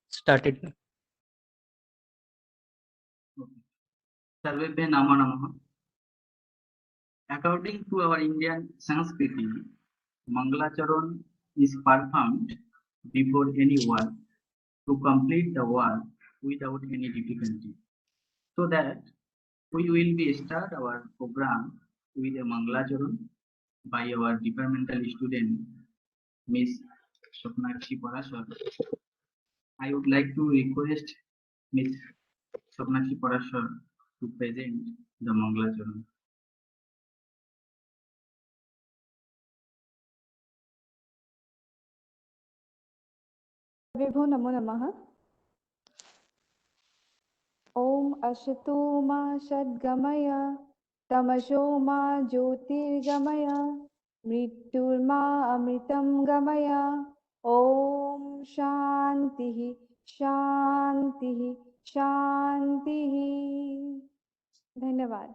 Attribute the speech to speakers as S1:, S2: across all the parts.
S1: started.
S2: Sarvebhyo Namo Namaha. According to our Indian Sanskriti, Mangalacharan is performed before any work to complete the work without any difficulty. So that we will be start our program with a Mangalacharan by our departmental student, Miss Swapnakshi Parashar. I would like to request Miss Swapnakshi Parashar to present the Mangalacharan.
S3: विभो नमो नमः। ओम अशतो मा षद्गमय तमसो मा ज्योतिर्गमय मृत्युर्मा अमृतं गमय। ओम शांति शांति शांति। धन्यवाद।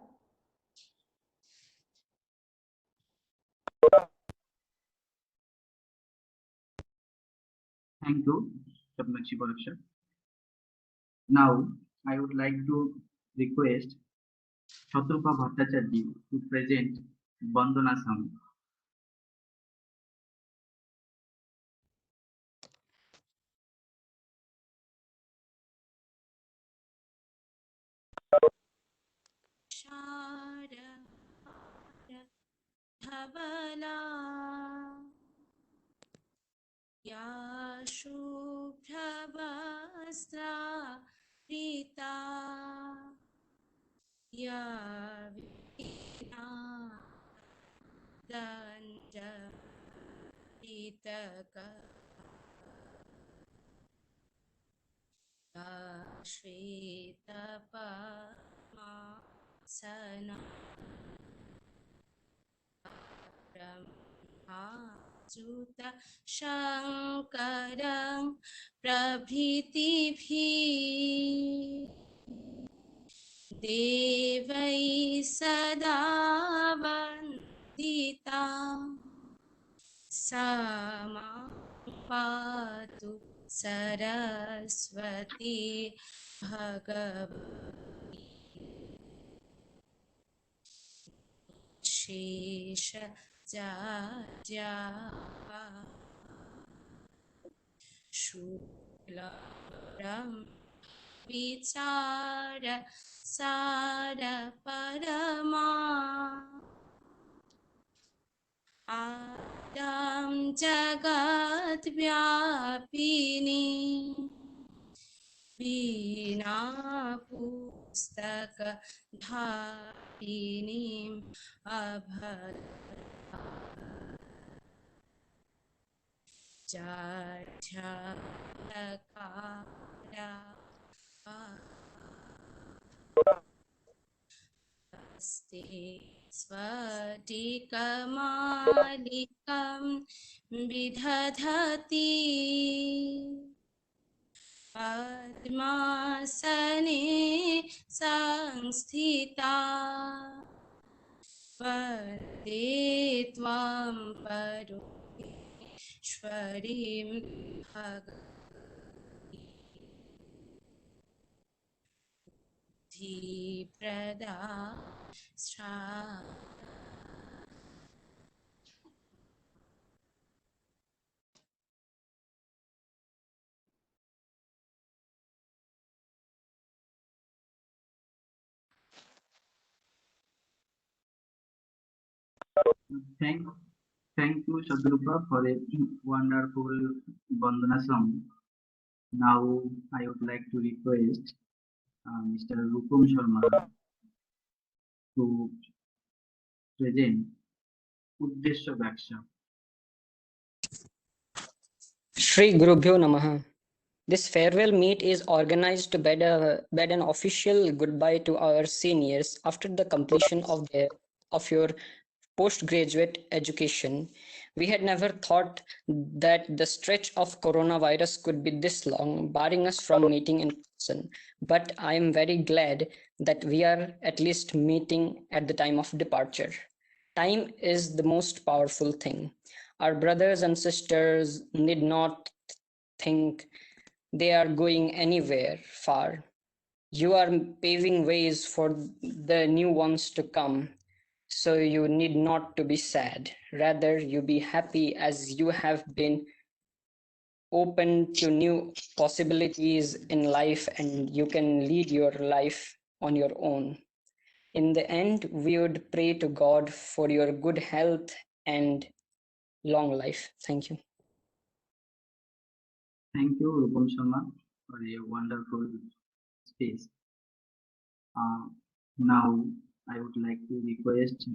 S2: Thank you, Swapnakshi Parashar. Now, I would like to request Shatrupa Bhattacharya to present Bandana Song.
S4: धवला या शुभ्रवस्त्रा रीता या वीणा दण्डीतक या श्वेतपद्मासना ब्रह्माच्युत शङ्करं प्रभृतिभिः देवै सदा वन्दिता सा मां पातु सरस्वती भगवती शेष शुक्लं विचार सार परमा आद्यं जगद्व्यापिनी वीणा पुस्तक धारिणीं अभद्रा जठरकारा अस्ते स्फटिकमालिकं विदधति पद्मासने संस्थिता वन्दे त्वां परेश्वरीं बुद्धिप्रदा
S2: Thank you, Shadrupa, for a wonderful Bandana song. Now, I would like to request Mr. Rupam Sharma to present Uddeshya Bhaksha.
S1: Shri Gurubhyo Namaha. This farewell meet is organized to bid an official goodbye to our seniors after the completion of your postgraduate education. We had never thought that the stretch of coronavirus could be this long, barring us from meeting in person. But I am very glad that we are at least meeting at the time of departure. Time is the most powerful thing. Our brothers and sisters need not think they are going anywhere far. You are paving ways for the new ones to come, so you need not to be sad. Rather, you be happy as you have been open to new possibilities in life and you can lead your life on your own. In the end, we would pray to God for your good health and long life. Thank you.
S2: Thank you, Rupam Sharma, for a wonderful speech. Now, I would like to request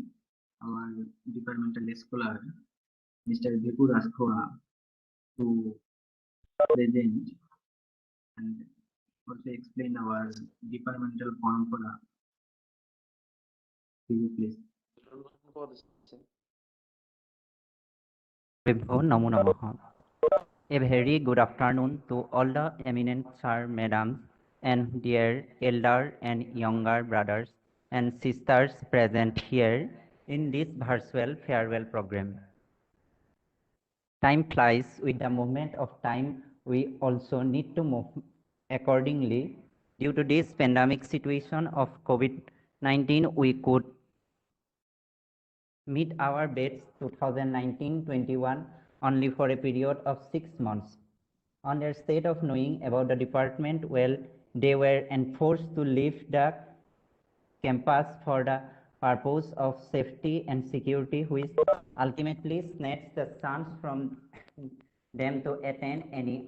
S2: our departmental scholar, Mr. Vipu Raskora, to present and also explain our departmental parampara. Will you please?
S5: Vibho Namo Namaha. A very good afternoon to all the eminent sir, madams, and dear elder and younger brothers and sisters present here in this virtual farewell program. Time flies. With the movement of time, we also need to move accordingly. Due to this pandemic situation of COVID-19, we could meet our dates 2019-21 only for a period of 6 months. On their state of knowing about the department, well, they were enforced to leave the campus for the purpose of safety and security, which ultimately snatched the chance from them to attend any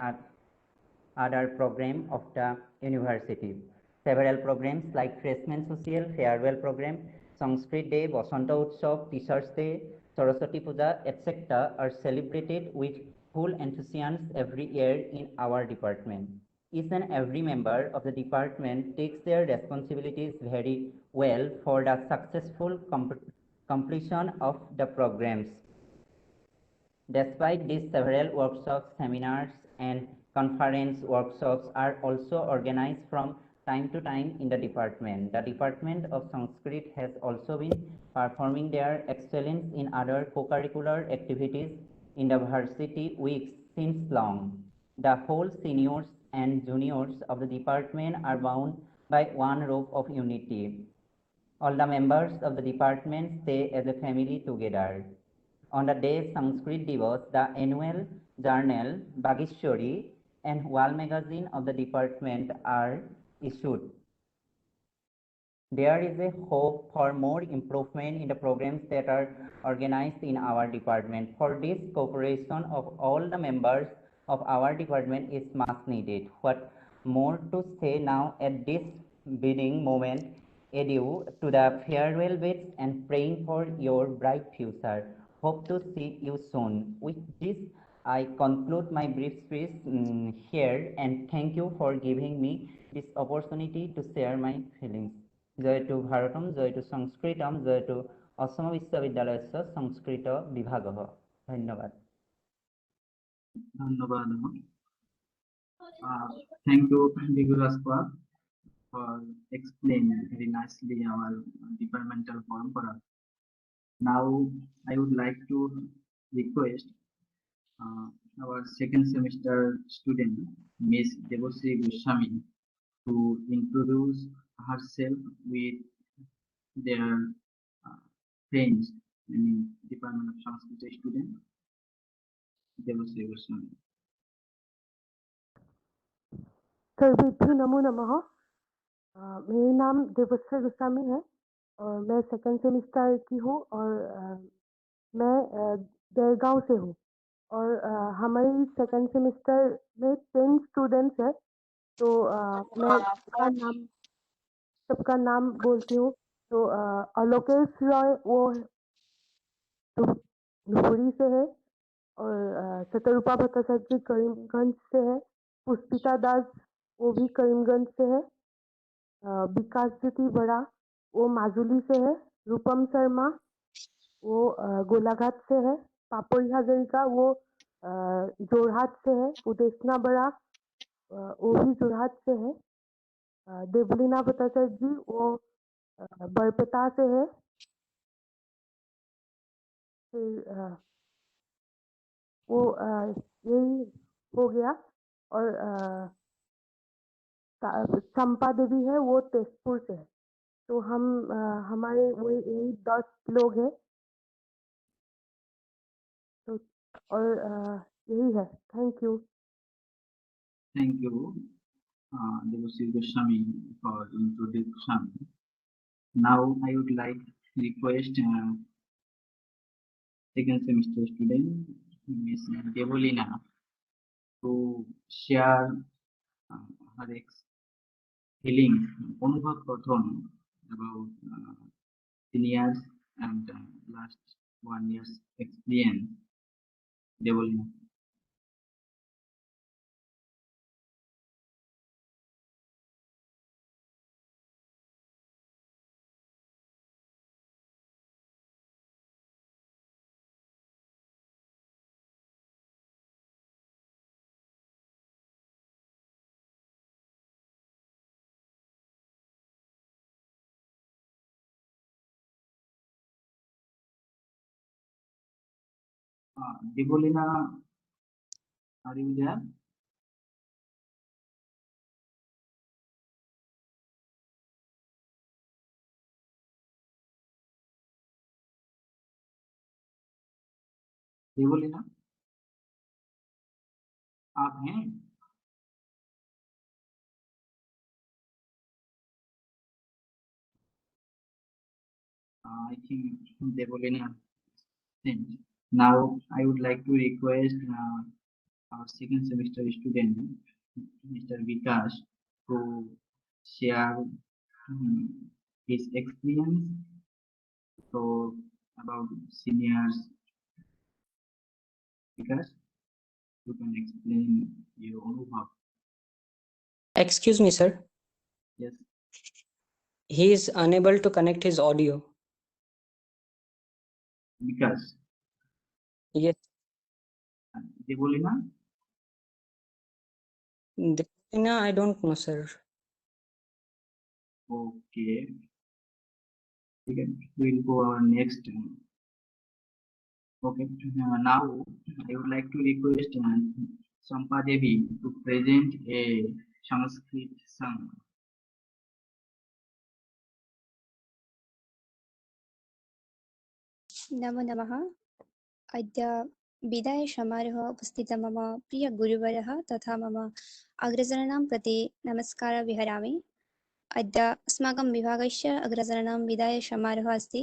S5: other program of the university. Several programs like Freshman Social, Farewell Program, Sanskrit Day, Basanta Utsav, Teachers Day, Saraswati Puja, etc. are celebrated with full enthusiasm every year in our department. Each and every member of the department takes their responsibilities very well for the successful completion of the programs. Despite these, several workshops, seminars, and conference workshops are also organized from time to time in the department. The Department of Sanskrit has also been performing their excellence in other co-curricular activities in the varsity weeks since long. The whole seniors and juniors of the department are bound by one rope of unity. All the members of the department stay as a family together. On the day Sanskrit Divas, the annual journal Bagishwari and wall magazine of the department are issued. There is a hope for more improvement in the programs that are organized in our department. For this, cooperation of all the members of our department is much needed. What more to say now at this beginning moment, adieu to the farewell bits and praying for your bright future. Hope to see you soon. With this, I conclude my brief speech here and thank you for giving me this opportunity to share my feelings. जय to Bharatam जय to संस्कृतम जय to Assam विश्वविद्यालयस्य संस्कृत विभागः धन्यवाद
S2: Thank you, Vipu Raskora, for explaining very nicely our departmental parampara. Now, I would like to request our second semester student, Miss Devasri Goswami, to introduce herself with their friends, I mean, Department of Sanskrit student, Devasri Goswami.
S6: सर्वेभ्यो नमो नमः। मेरा नाम देवश्री गोस्वामी है और मैं second semester की हूँ और मैं देरगांव से हूँ और हमारी सेकंड सेमेस्टर में 10 स्टूडेंट्स है तो मैं सबका नाम बोलती हूँ तो अलोकेश रॉय वो धुबरी से है और शतरूपा भट्टाचार्य करीमगंज से है, पुष्पिता दास वो भी करीमगंज से है, विकास ज्योति बड़ा वो माजुली से है, रूपम शर्मा वो गोलाघाट से है, पापड़ी हजारिका वो जोरहाट से है, उदेशना बड़ा वो भी जोरहाट से है, देवलीना भट्टाचार्य जी वो बरपेटा से है, फिर वो यही हो गया और चंपा देवी है वो तेजपुर से है। तो हम हमारे वही यही 10 लोग हैं। तो और यही है। Thank you.
S2: Thank you, Devashi Goswami, for introduction. Now I would like to request second semester student Miss Devolina to share her feelings, অনুভব কথন about seniors and last 1 year's experience. Devolina. Devolina, are you there? Devoleena, आप हैं? I think Devolina sent. Now I would like to request our second semester student, Mr. Vikas, to share his experience so about seniors. Vikas, you can explain your anubhav.
S1: Excuse me, sir.
S2: Yes.
S1: He is unable to connect his audio.
S2: Vikas.
S1: Yes.
S2: Devolina?
S1: Devolina, I don't know, sir.
S2: Okay. We'll go our next. Okay. Now I would like to request Champa Devi to present a Sanskrit song.
S7: नमो नमः। अद्य विदायसमारोहे उपस्थितः मम प्रियगुरुवरः तथा मम अग्रजराणां प्रति नमस्कारं विहरामि। अद्य अस्माकं विभागस्य अग्रजराणां विदायसमारोहः अस्ति।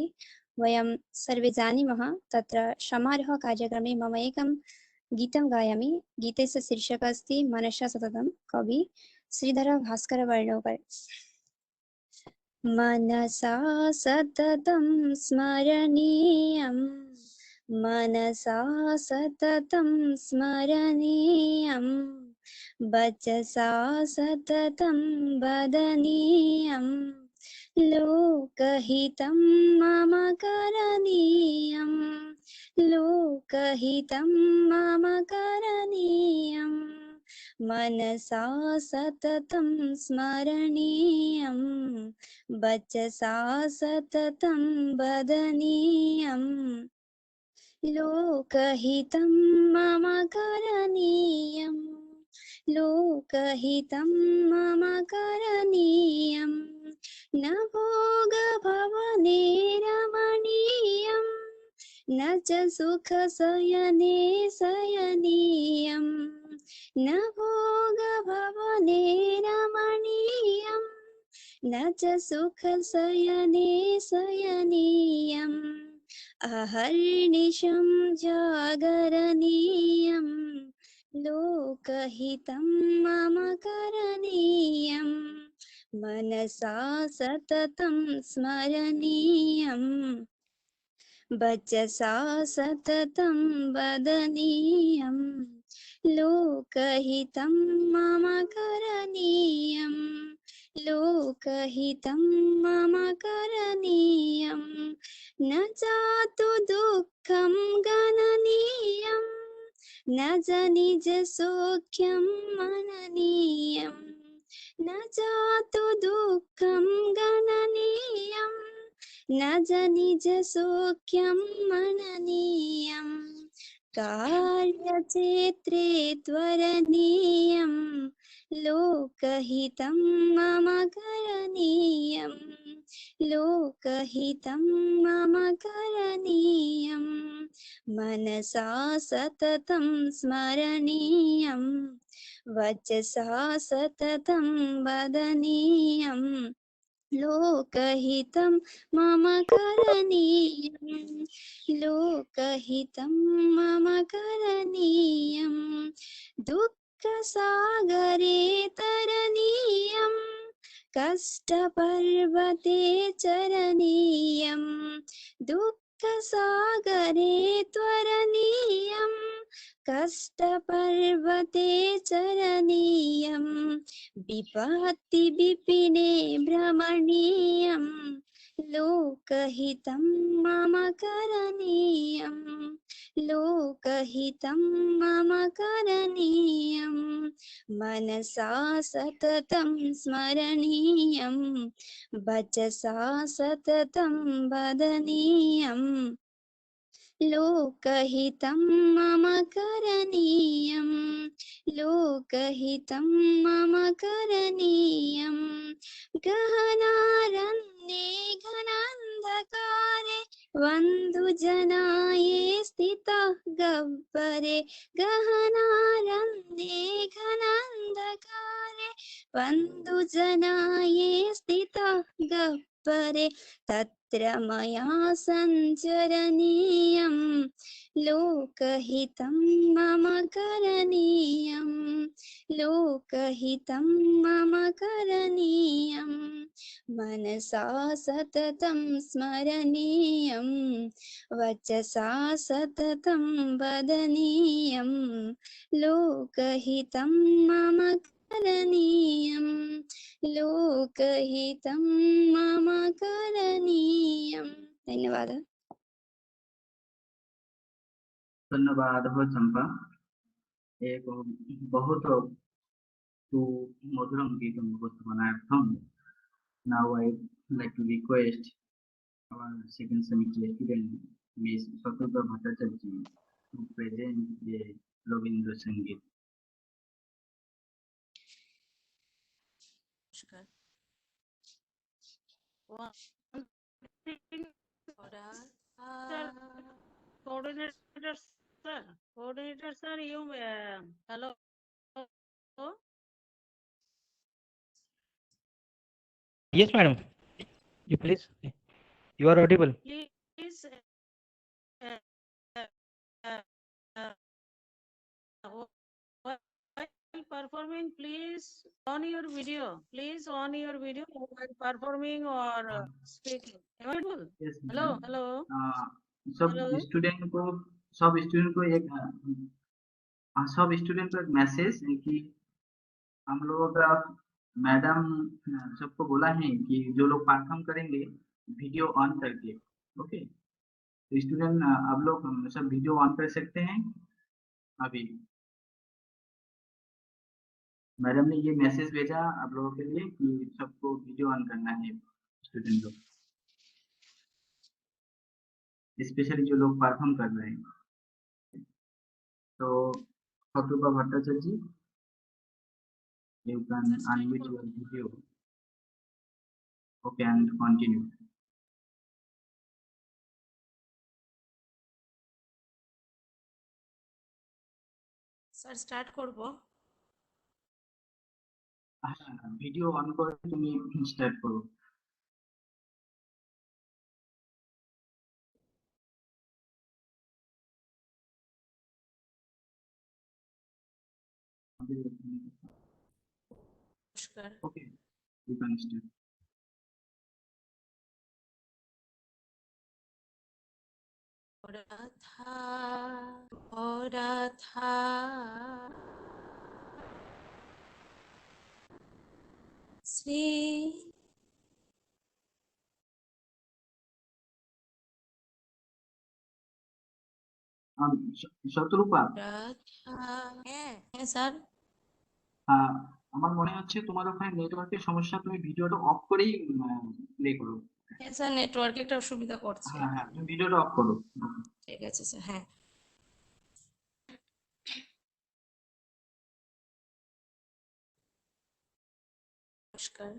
S7: वयं सर्वे जानीमः तत्र समारोहकार्यक्रमे मम एकं गीतं गायामि। गीतस्य शीर्षकम् अस्ति मनसा सततं, कवि श्रीधरभास्करवर्णोकर। मनसा सततं स्मरणीयं, मनसा सततं स्मरणीयं, वचसा सततं वदनीयं, लोकहितं मम करणीयं, लोकहितं मम करणीयं, मनसा सततं स्मरणीयं, वचसा सततं वदनीयं, लोकहितं मम करणीयं, लोकहितं मम करणीयं, न भोगभवने रमणीयं, न च सुखशयने शयनीयं, न भोगभवने रमणीयं, न च सुखशयने शयनीयम्, अहर्निशं जागरणीयं, लोकहितं मम करणीयं, मनसा सततं स्मरणीयं, वचसा सततं वदनीयं, लोकहितं मम करणीयं, लोकहितं मम करणीयं, न जातु दुःखं गणनीयं, न च निजसौख्यं मननीयं, न जातु दुःखं गणनीयं, न च निजसौख्यं मननीयं, कार्यक्षेत्रे त्वरणीयं, लोकहितं मम करणीयं लोकहितं मम करणीयं मनसा सततं स्मरणीयं वचसा सततं वदनीयं लोकहितं मम करणीयं लोकहितं मम करणीयं दुःखसागरे तरणीयं कष्टपर्वते चरणीयं दुःखसागरे त्वरणीयं कष्टपर्वते चरणीयं विपत्तिविपिने भ्रमणीयं लोकहितं मम करणीयं लोकहितं मम करणीयं मनसा सततं स्मरणीयं वचसा सततं वदनीयं लोकहितं मम करणीयं लोकहितं मम करणीयं गहनारण्ये घनान्धकारे बन्धुजनाये स्थितः गह्वरे गहनारण्ये घनान्धकारे बन्धुजनाये स्थितः गह्वरे तत्र मया सञ्चरणीयं लोकहितं मम करणीयं लोकहितं मम करणीयं मनसा सततं स्मरणीयं वचसा सततं वदनीयं लोकहितं मम करणीयं लोकहितं मम करणीयं धन्यवादः
S2: धन्यवाद हो चंपा। एक बहुत मधुरम गीत बनार्थम। Now I like to request our second semester student Miss Satrupa Bhattacharya to present the Rabindra Sangeet.
S4: नमस्कार। One thing, coordinator sir, you hello.
S8: Yes, madam. You please. You are audible.
S4: Please while performing, please on your video. Please on your video while performing or speaking. Am I audible?
S2: Yes,
S4: Hello,
S2: ma'am.
S4: hello.
S2: सब
S4: Hello.
S2: Student को एक message है कि हम लोगों का madam सबको बोला है कि जो लोग परफॉर्म करेंगे वीडियो ऑन करके। ओके, तो स्टूडेंट आप लोग सब वीडियो ऑन कर सकते हैं। अभी मैडम ने ये मैसेज भेजा आप लोगों के लिए कि सबको वीडियो ऑन करना है, स्टूडेंट लोग, स्पेशली जो लोग परफॉर्म कर रहे हैं। तो सतरूपा भट्टाचार्य जी, you can unmute your video. Okay, and continue.
S4: Sir, start করব।
S2: ভিডিও অন করে তুমি স্টার্ট করো।
S4: নমস্কার।
S2: Okay, you can start.
S4: Radha Shri
S2: শতরূপা,
S4: রাধা। হ্যাঁ স্যার।
S2: আমার মনে হচ্ছে তোমার ওখানে নেটওয়ার্কের সমস্যা, তুমি ভিডিওটা অফ করেই প্লে করো।
S4: হ্যাঁ স্যার, নেটওয়ার্কে একটা অসুবিধা করছে।
S2: হ্যাঁ, তুমি ভিডিওটা অফ করো।
S4: ঠিক আছে স্যার। হ্যাঁ,
S9: নমস্কার।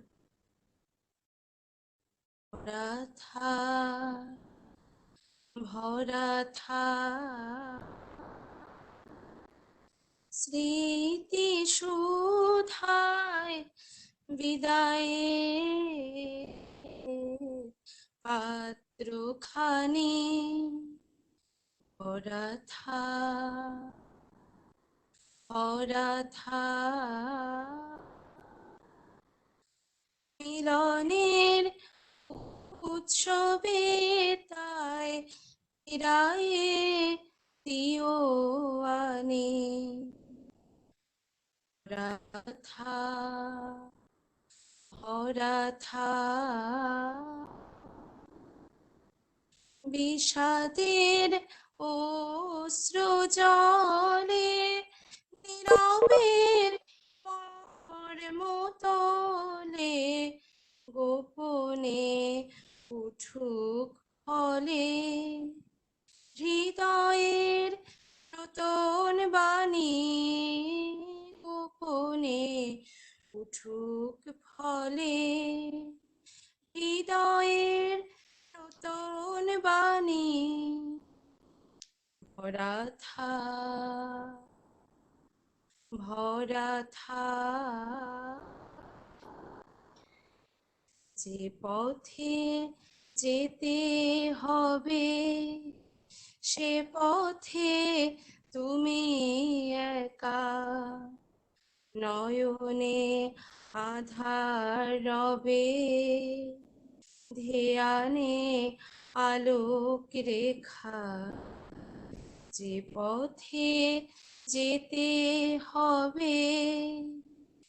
S9: ভরা থাক স্মৃতি সুধায় বিদায়ে পাত্রখানি ভরা থাক মিলনের উৎসবে তাই ফিরায়ে দিও আনি ভরা থাক বিষাদের অশ্রু জলে নীরবের মতলে গোপনে উঠুক ফলে হৃদয়ের নতুন বাণী গোপনে উঠুক ফলে হৃদয়ের নতুন বাণী ভরা থাক যে পথে যেতে হবে সে পথে তুমি একা নয়নে আধার রবে ধ্যানে আলোক রেখা যে পথে যেতে হবে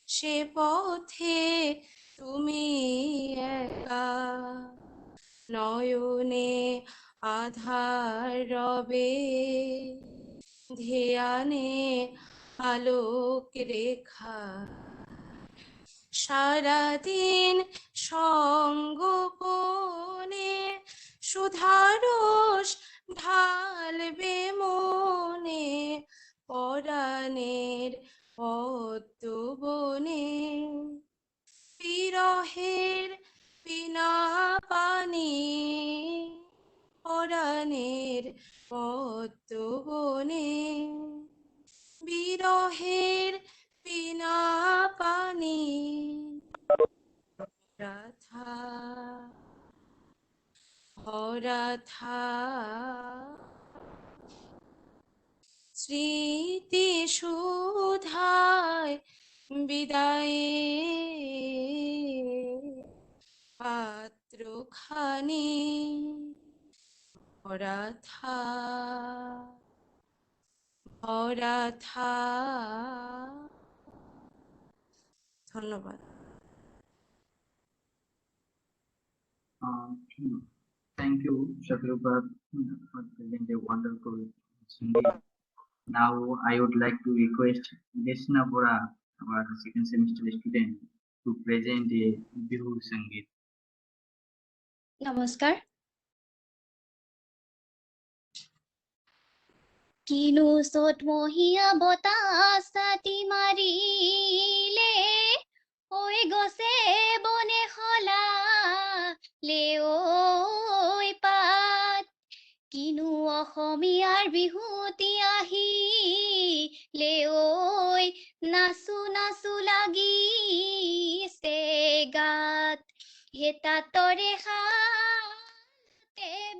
S9: সে পথে তুমি একা নয়নে আধার রবে ধ্যানে আলোক রেখা সারাদিন সঙ্গোপনে সুধারস ঢালবে মনে পরাণের পদ্ম বনে বিরহের বিনা পানি পরাণের পদ্ম বনে বিরহের বিনা পানি ভরা থাক স্মৃতি সুধায় বিদায়ে পাত্রখানি ভরা থাক ধন্যবাদ।
S2: Thank you, Shakrupa, for telling a wonderful singing. Now, I would like to request Desna Bora, our second semester student, to present a Bihu Sangeet.
S7: নমস্কাৰ। কিনো চত মহীয়া বতাহ ছাতি মাৰিলে ঐ গছে বনে সলালে ঐ পাত কিনো অসমীয়াৰ বিহুতি আহিলে ঐ নাচো নাচো লাগিছে গাত হে তাতৰে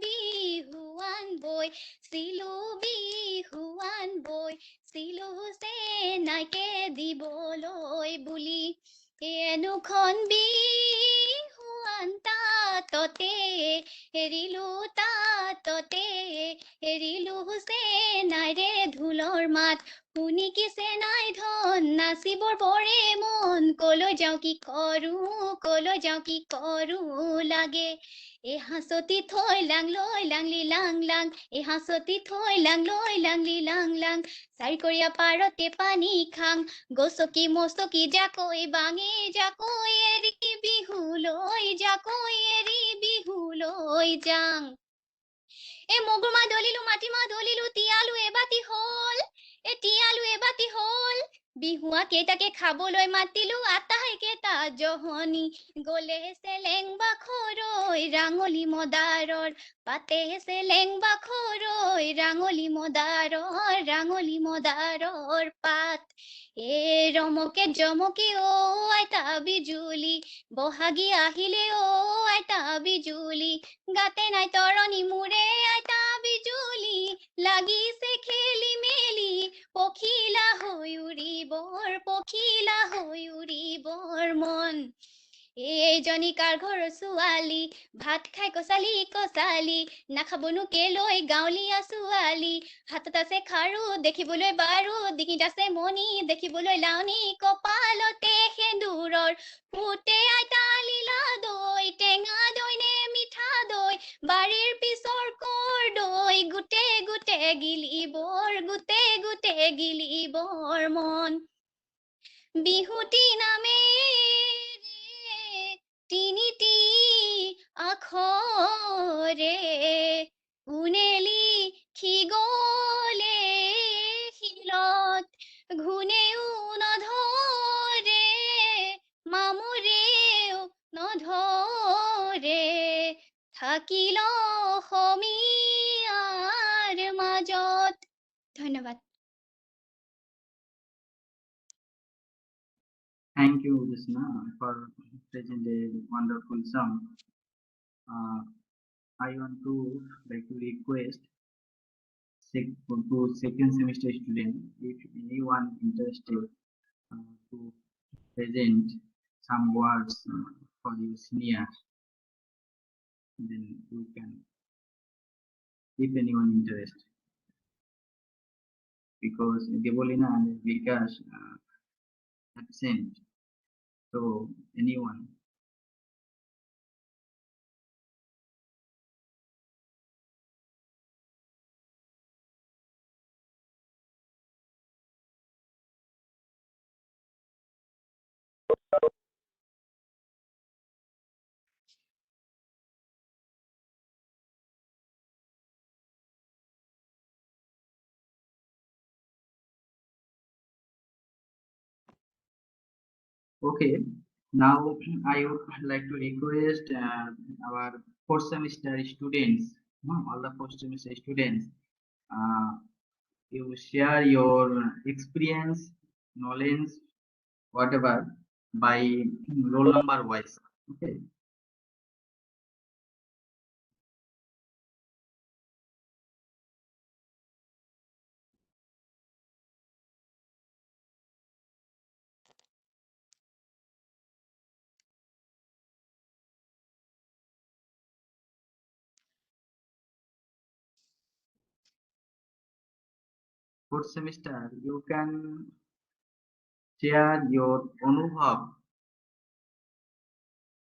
S7: বিহুৱান বৈ চিলো বিহুৱান বৈ চিলো চেনাইকে দিবলৈ বুলি এনুখন বিহুৱান তাততে এৰিলো চেনাইৰে ঢোলৰ মাত শুনি কি চেনাই ধন নাচিবৰ বৰে মন কলৈ যাওঁ কি কৰো লাগে এ হাঁচতি থৈ লাং লৈ লাংলি লাং লাং এ হাঁচতি থৈ লাং লৈ লাংলি লাং লাং চাৰিকৰীয়া পাৰতে পানী খাং গছকি মচকি জাকৈ বাঙে জাকৈ এৰি বিহুলৈ যাং এ মগুৰমাহ দলিলো মাটিমাহ দলিলো তিয়ালো এবাতি হল বিহুৱা কেইটাকে খাবলৈ মাতিলো আটাই কেইটা জহনি গলে চেলেং বাখৰৈ ৰাঙলী মদাৰৰ পাতে চেলেং বাখৰৈ ৰাঙলী মদাৰৰ পাত এ ৰমকে জমকে অ আইতা বিজুলি বহাগী আহিলে অ আইতা বিজুলি গাতে নাই তৰণি মূৰে আইতা বিজুলি লাগিছে খেলি মেলি পখিলা হৈ উৰিবৰ মন এইজনী কাৰ ঘৰৰ ছোৱালী ভাত খাই কচালি নাখাবনো কেলৈ গাঁৱলীয়া ছোৱালী হাতত আছে খাৰু দেখিবলৈ বাৰু ডিঙিত আছে মণি দেখিবলৈ লাউনি কপালতে সেন্দুৰৰ ফুটে আইতা লীলা দৈ টেঙা দৈ নে মিঠা দৈ বাৰীৰ পিছৰ কৰ দৈ গোটে গিলিবৰ মন বিহুতি নামেৰে তিনিটি আখৰে কোনে লিখি গলে শিলত ঘূণেও নধৰে মামৰেও নধৰে থাকিল অসমীয়াৰ মাজত ধন্যবাদ
S2: Thank you, Krishna, for presenting a wonderful song. I want to request to second semester student, if anyone interested to present some words for your senior, then you can, if anyone interested, because Debolina and Vikas absent. So anyone. Okay, now I would like to request our fourth semester students, all the fourth semester students, you share your experience, knowledge, whatever, by roll number wise. Okay. Fourth semester, you can share your anubhav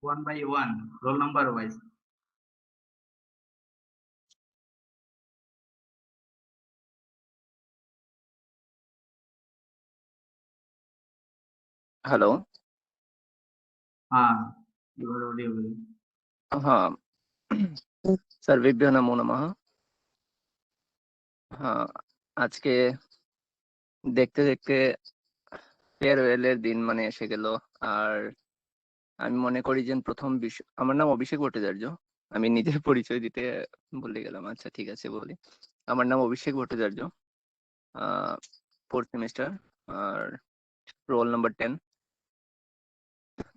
S2: one by one, roll number wise.
S10: Hello
S2: You are audible.
S10: हाँ सर्वेभ्यो नमो नमः हाँ আজকে দেখতে দেখতে ফেয়ারওয়েলের দিন মানে এসে গেল আর আমি মনে করি যে প্রথম আমার নাম অভিষেক ভট্টাচার্য আমি নিজের পরিচয় দিতে ভুলে গেলাম আচ্ছা ঠিক আছে বলি আমার নাম অভিষেক ভট্টাচার্য ফোর্থ সেমিস্টার আর রোল নাম্বার 10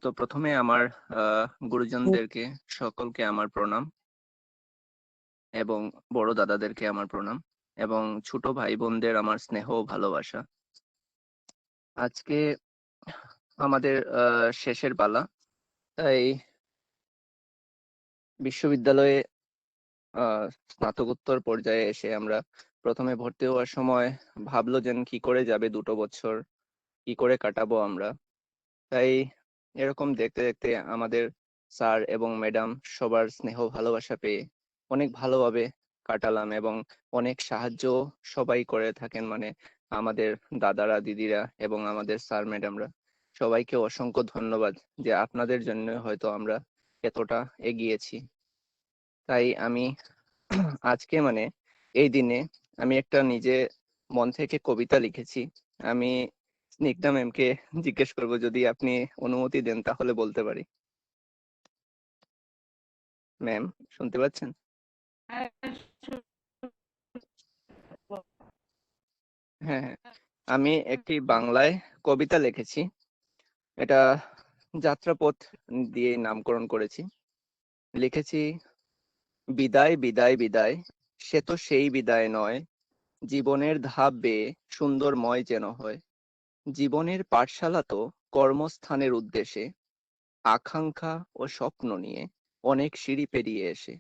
S10: তো প্রথমে আমার গুরুজনদেরকে সকলকে আমার প্রণাম এবং বড় দাদাদেরকে আমার প্রণাম এবং ছোট ভাই বোনদের আমার স্নেহ ও ভালোবাসা আজকে আমাদের শেষের পালা তাই বিশ্ববিদ্যালয়ে স্নাতকোত্তর পর্যায়ে এসে আমরা প্রথমে ভর্তি হওয়ার সময় ভাবলো যে কি করে যাবে 2 বছর কি করে কাটাবো আমরা তাই এরকম দেখতে দেখতে আমাদের স্যার এবং ম্যাডাম সবার স্নেহ ভালোবাসা পেয়ে অনেক ভালোভাবে কাটালাম এবং অনেক সাহায্য সবাই করে থাকেন মানে আমাদের দাদারা দিদিরা এবং আমাদের স্যার ম্যাডামরা সবাইকে অসংখ্য ধন্যবাদ যে আপনাদের জন্য হয়তো আমরা এতটা এগিয়েছি তাই আমি আজকে মানে এই দিনে আমি একটা নিজে মন থেকে কবিতা লিখেছি আমি স্নিগ্ধা ম্যামকে জিজ্ঞেস করবো, যদি আপনি অনুমতি দেন তাহলে বলতে পারি। ম্যাম শুনতে পাচ্ছেন? হ্যাঁ হ্যাঁ, আমি একটি বাংলায় কবিতা লিখেছি। এটা যাত্রাপথ দিয়ে নামকরণ করেছি। লিখেছি, বিদায় বিদায় বিদায়, সে তো সেই বিদায় নয়, জীবনের ধাপ বেয়ে সুন্দরময় যেন হয়। জীবনের পাঠশালা তো কর্মস্থানের উদ্দেশ্যে, আকাঙ্ক্ষা ও স্বপ্ন নিয়ে অনেক সিঁড়ি পেরিয়ে এসে।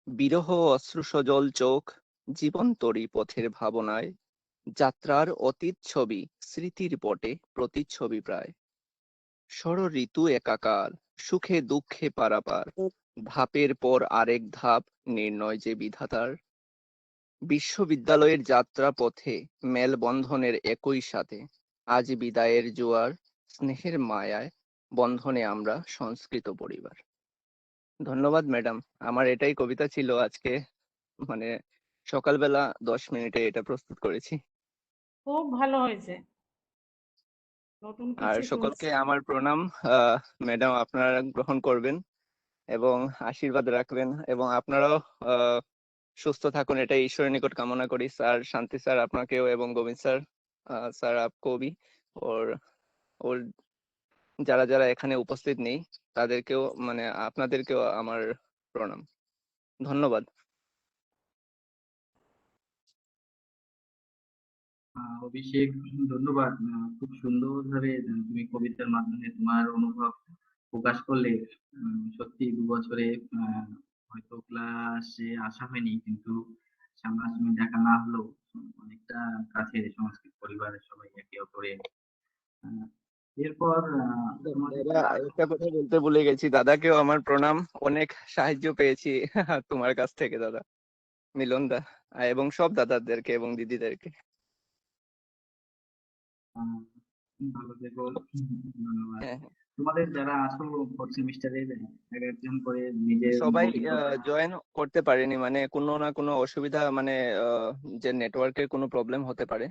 S10: বিরহ অশ্রুসজল চোখ, জীবন্তরী পথের ভাবনায়, যাত্রার অতীত ছবি স্মৃতির পটে প্রতিচ্ছবি প্রায়। ষড় ঋতু একাকার, সুখে দুঃখে পারাপার, ধাপের পর আরেক ধাপ নির্ণয় যে বিধাতার। বিশ্ববিদ্যালয়ের যাত্রা পথে মেলবন্ধনের একই সাথে, আজ বিদায়ের জোয়ার, স্নেহের মায়ায় বন্ধনে আমরা সংস্কৃত পরিবার। ধন্যবাদ ম্যাডাম, আমার এটাই কবিতা ছিল আজকে, মানে সকালবেলা 10 মিনিটে এটা প্রস্তুত করেছি।
S4: খুব ভালো হয়েছে, নতুন
S10: আর
S4: কিছু
S10: সকলকে
S4: শুনছি।
S10: আমার প্রণাম। ম্যাডাম আপনারা গ্রহণ করবেন এবং আশীর্বাদ রাখবেন, এবং আপনারাও সুস্থ থাকুন, এটাই ঈশ্বরের নিকট কামনা করি। স্যার, শান্তি স্যার আপনাকেও, এবং গোবিন্দ স্যার, স্যার আপকো ভি, ওর ওর যারা যারা এখানে উপস্থিত নেই তাদেরকেও, মানে আপনাদেরকেও আমার প্রণাম। ধন্যবাদ।
S2: অভিষেক, ধন্যবাদ। খুব সুন্দরভাবে তুমি কবিতার মাধ্যমে তোমার অনুভব প্রকাশ করলে। সত্যি 2 বছরে হয়তো ক্লাসে আসা হয়নি, কিন্তু সামনাসামনি দেখা না হলেও অনেকটা কাছে সংস্কৃত পরিবারের সবাই একে অপরের। এরপর তোমাদের
S10: দাদা,
S2: যারা
S10: একটা কথা বলতে ভুলে গেছি, দাদাকেও আমার প্রণাম। অনেক সাহায্য পেয়েছি তোমার কাছ থেকে দাদা, মিলন দা, এবং সব দাদাদেরকে এবং দিদিদেরকে।
S2: আহ, ভালো থেকো। ধন্যবাদ।
S10: হ্যাঁ,
S2: তোমাদের যারা আসো 4 সেমিস্টারের, এক একজন করে নিজের
S10: সবাই
S2: অভিজ্ঞতা।
S10: জয়েন করতে পারেনি, মানে কোনো না কোনো অসুবিধা, মানে যে নেটওয়ার্কের কোনো প্রবলেম হতে পারে,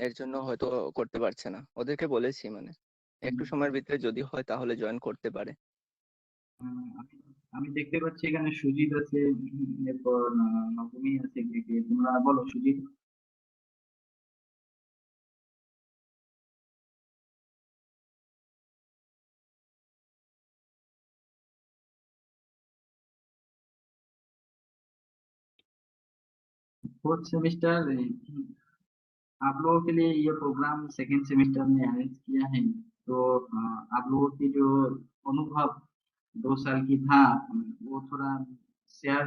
S10: এর জন্য হয়তো করতে পারছে না। ওদেরকে বলেছি, মানে একটু সময়ের ভিতরে যদি হয় তাহলে জয়েন করতে পারে।
S2: আমি দেখতে পাচ্ছি এখানে সুজিত আছে, এরপর নবমী আছে। তোমরা বলো সুজিত। फोर्थ सेमेस्टर आप लोगों के लिए ये प्रोग्राम सेकेंड सेमेस्टर में अरेंज किया है, तो आप लोगों की जो अनुभव 2 साल की था, वो थोड़ा शेयर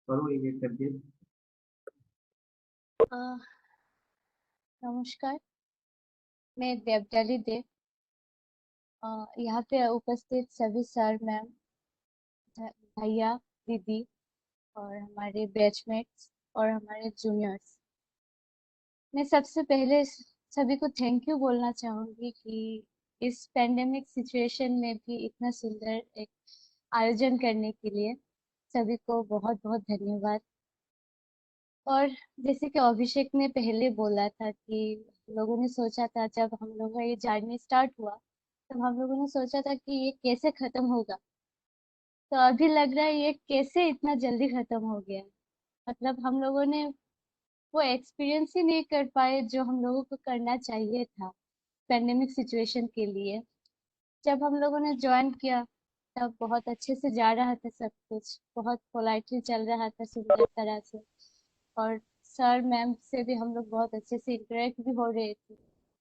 S2: करो एक एक करके।
S7: नमस्कार, मैं देवजाली देव। यहाँ पे उपस्थित सभी सर मैम, भैया, दीदी और हमारे बैचमेट्स और हमारे जूनियर्स, मैं सबसे पहले सभी को थैंक यू बोलना चाहूंगी कि इस पेंडेमिक सिचुएशन में भी इतना सुंदर एक आयोजन करने के लिए सभी को बहुत बहुत धन्यवाद। और जैसे कि अभिषेक ने पहले बोला था कि लोगों ने सोचा था, जब हम लोगों का ये जर्नी स्टार्ट हुआ तब हम लोगों ने सोचा था कि ये कैसे खत्म होगा, तो अभी लग रहा है ये कैसे इतना जल्दी खत्म हो गया। मतलब हम लोगों ने वो एक्सपीरियंस ही नहीं कर पाए जो हम लोगों को करना चाहिए था पेंडेमिक सिचुएशन के लिए। जब हम लोगों ने ज्वाइन किया तब बहुत अच्छे से जा रहा था, सब कुछ बहुत पोलाइटली चल रहा था, सुंदर तरह से। और सर मैम से भी हम लोग बहुत अच्छे से इंटरेक्ट भी हो रहे थे।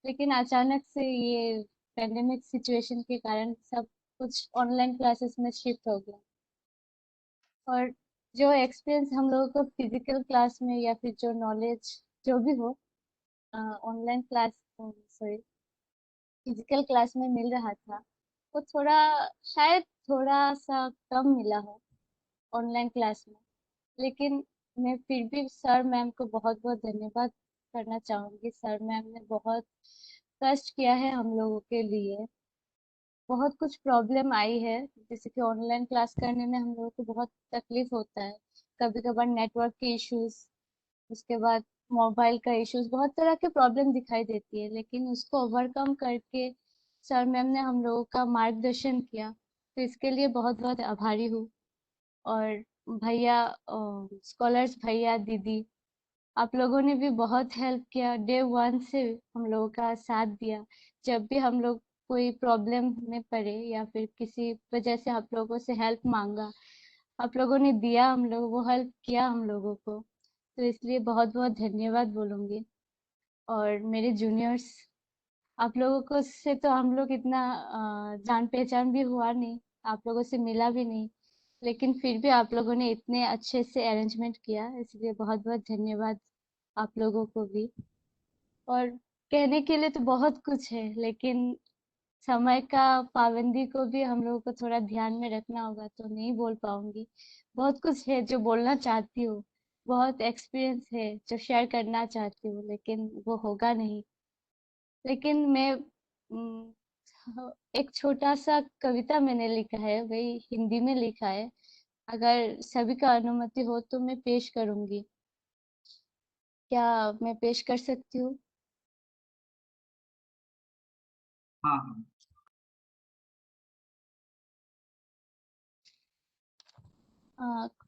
S7: लेकिन अचानक से ये पेंडेमिक सिचुएशन के कारण सब कुछ ऑनलाइन क्लासेस में शिफ्ट हो गया। और जो एक्सपीरियंस हम लोगों को फिजिकल क्लास में या फिर जो नॉलेज जो भी हो online class, sorry, physical class में मिल रहा था, वो थोड़ा, शायद थोड़ा सा कम मिला हो ऑनलाइन क्लास में। लेकिन मैं फिर भी सर मैम को बहुत बहुत धन्यवाद करना चाहूंगी। सर मैम ने बहुत कष्ट किया है हम लोगों के लिए। बहुत कुछ प्रॉब्लम आई है, जैसे कि ऑनलाइन क्लास करने में हम लोगों को बहुत तकलीफ होता है, कभी कभार नेटवर्क के इश्यूज, उसके बाद
S11: मोबाइल का इश्यूज, बहुत तरह के प्रॉब्लम दिखाई देती है, लेकिन उसको ओवरकम करके सर मैम ने हम लोगों का मार्गदर्शन किया, तो इसके लिए बहुत बहुत आभारी हूँ। और भैया, स्कॉलर्स भैया दीदी, आप लोगों ने भी बहुत हेल्प किया, डे वन से हम लोगों का साथ दिया। जब भी हम लोग कोई प्रॉब्लम में पड़े या फिर किसी वजह से आप लोगों से हेल्प मांगा, आप लोगों ने दिया, हम लोग वो हेल्प किया हम लोगों को, तो इसलिए बहुत बहुत धन्यवाद बोलूँगी। और मेरे जूनियर्स, आप लोगों को से तो हम लोग इतना जान पहचान भी हुआ नहीं, आप लोगों से मिला भी नहीं, लेकिन फिर भी आप लोगों ने इतने अच्छे से अरेंजमेंट किया, इसलिए बहुत बहुत धन्यवाद आप लोगों को भी। और कहने के लिए तो बहुत कुछ है, लेकिन समय का पाबंदी को भी हम लोगों को थोड़ा ध्यान में रखना होगा, तो नहीं बोल पाऊंगी। बहुत कुछ है जो बोलना चाहती हूँ, बहुत एक्सपीरियंस है जो शेयर करना चाहती हूँ, लेकिन वो होगा नहीं। लेकिन मैं एक छोटा सा कविता मैंने लिखा है, वही हिंदी में लिखा है, अगर सभी का अनुमति हो तो मैं पेश करूंगी। क्या मैं पेश कर सकती हूँ?
S2: हाँ हाँ।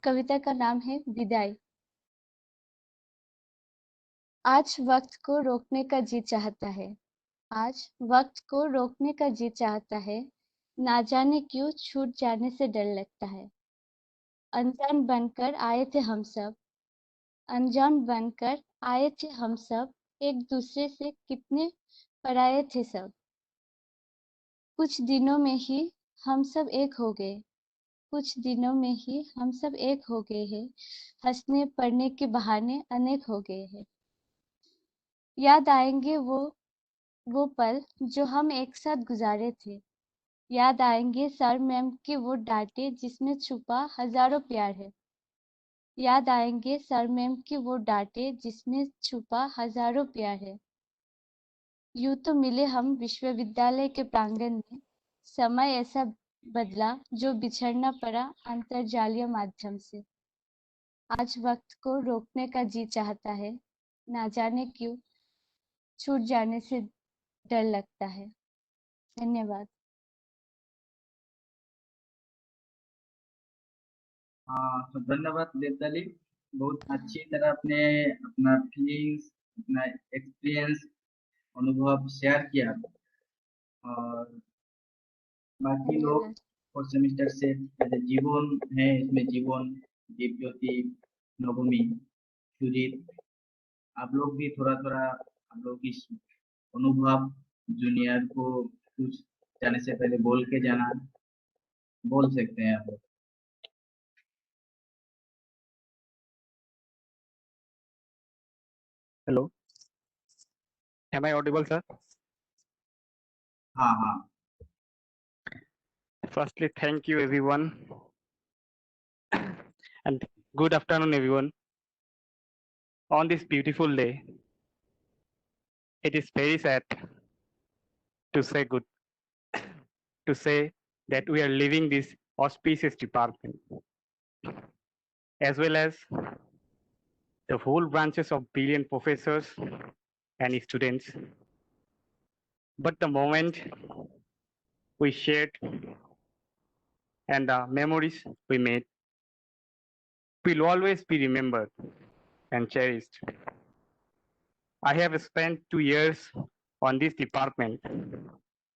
S11: कविता का नाम है विदाई। आज वक्त को रोकने का जी चाहता है, आज वक्त को रोकने का जी चाहता है, ना जाने क्यों छूट जाने से डर लगता है। अनजान बनकर आए थे हम सब, अनजान बनकर आए थे हम सब, एक दूसरे से कितने पराये थे सब। कुछ दिनों में ही हम सब एक हो गए, कुछ दिनों में ही हम सब एक हो गए हैं, हंसने पढ़ने के बहाने अनेक हो गए हैं। याद आएंगे वो पल जो हम एक साथ गुजारे थे, याद आएंगे सर मैम के वो डांटे जिसमें छुपा हजारों प्यार है, याद आएंगे सर मैम के वो डांटे जिसमें छुपा हजारों प्यार है। यूं तो मिले हम विश्वविद्यालय के प्रांगण में, समय ऐसा बदला जो बिछड़ना पड़ा अंतरजालीय माध्यम से। आज वक्त को रोकने का जी चाहता है, ना जाने क्यों छूट जाने से डर लगता है। धन्यवाद।
S2: हाँ, तो धन्यवाद देवताली। बहुत अच्छी तरह आपने अपना फीलिंग्स, अपना एक्सपीरियंस, अनुभव शेयर किया। और बाकी लोग
S11: धन्यवाद।
S2: और सेमेस्टर से जैसे जीवन है, इसमें जीवन, दीपज्योति, नवमी, सुजीत, आप लोग भी थोड़ा थोड़ा आप लोग की अनुभव जूनियर को कुछ जाने से पहले बोल के जाना, बोल सकते हैं आप लोग।
S12: Hello, am I audible, sir?
S2: हाँ हाँ।
S12: Firstly, thank you, everyone, and good afternoon, everyone. On this beautiful day, it is very sad to say that we are leaving this auspicious department, as well as the whole branches of brilliant professors and students. But the moment we shared and the memories we made will always be remembered and cherished. I have spent 2 years on this department,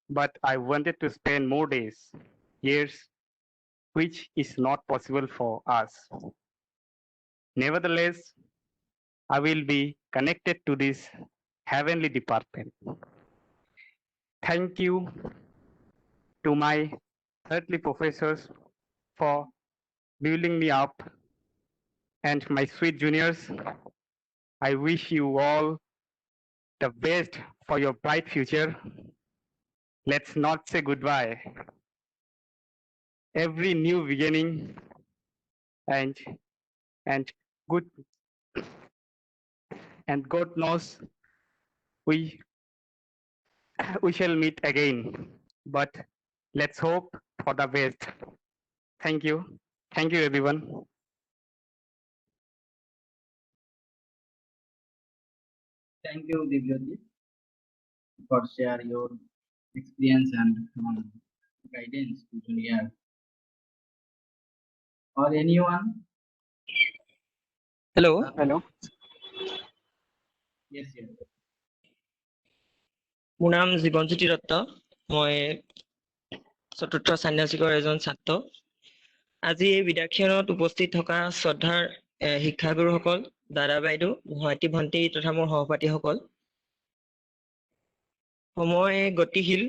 S12: but I wanted to spend more days, years, which is not possible for us. Nevertheless, I will be connected to this heavenly department. Thank you to my earthly professors for building me up, and my sweet juniors. I wish you all the best for your bright future. Let's not say goodbye. Every new beginning and and good and God knows we we shall meet again. But let's hope for the best. Thank you. Thank you, everyone.
S2: Thank you, Divyajit, for share your experience and guidance to junior. Or anyone?
S8: Hello.
S2: Hello. Yes, yes.
S8: মোৰ নাম জীৱনজ্যোতি দত্ত। মই চতুৰ্থ চান্যাসিকৰ এজন ছাত্ৰ। আজি এই বিদ্যাৰ্থীখনত উপস্থিত থকা শ্ৰদ্ধাৰ শিক্ষাগুৰুসকল, দাদা বাইদেউ, ভাইটি ভণ্টি তথা মোৰ সহপাঠীসকল। সময় গতিশীল,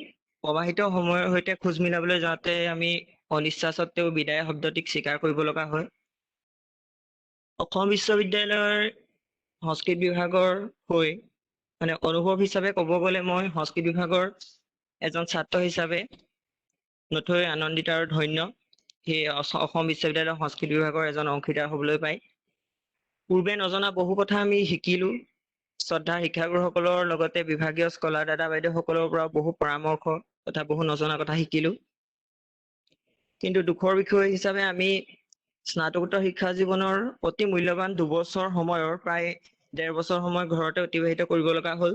S8: প্ৰবাহিত সময়ৰ সৈতে খোজ মিলাবলৈ যাওঁতে আমি অনিচ্ছা সত্ত্বেও বিদায় শব্দটিক স্বীকাৰ কৰিব লগা হয়। অসম বিশ্ববিদ্যালয়ৰ সংস্কৃত বিভাগৰ হৈ অনুভৱ হিচাপে ক'ব গ'লে মই সংস্কৃত বিভাগৰ এজন ছাত্ৰ হিচাপে নথৈ আনন্দিত আৰু ধন্য সেই অসম বিশ্ববিদ্যালয়ৰ সংস্কৃত বিভাগৰ এজন অংশীদাৰ হ'বলৈ পাই। পূৰ্বে নজনা বহু কথা আমি শিকিলোঁ। শ্ৰদ্ধা শিক্ষাগুৰুসকলৰ লগতে বিভাগীয় স্কলাৰ দাদা বাইদেউসকলৰ পৰা বহু পৰামৰ্শ তথা বহু নজনা কথা শিকিলোঁ। কিন্তু দুখৰ বিষয় হিচাপে আমি স্নাতকোত্তৰ শিক্ষা জীৱনৰ অতি মূল্যৱান 2 বছৰ সময়ৰ প্ৰায় 1.5 বছৰ সময় ঘৰতে অতিবাহিত কৰিব লগা হ'ল।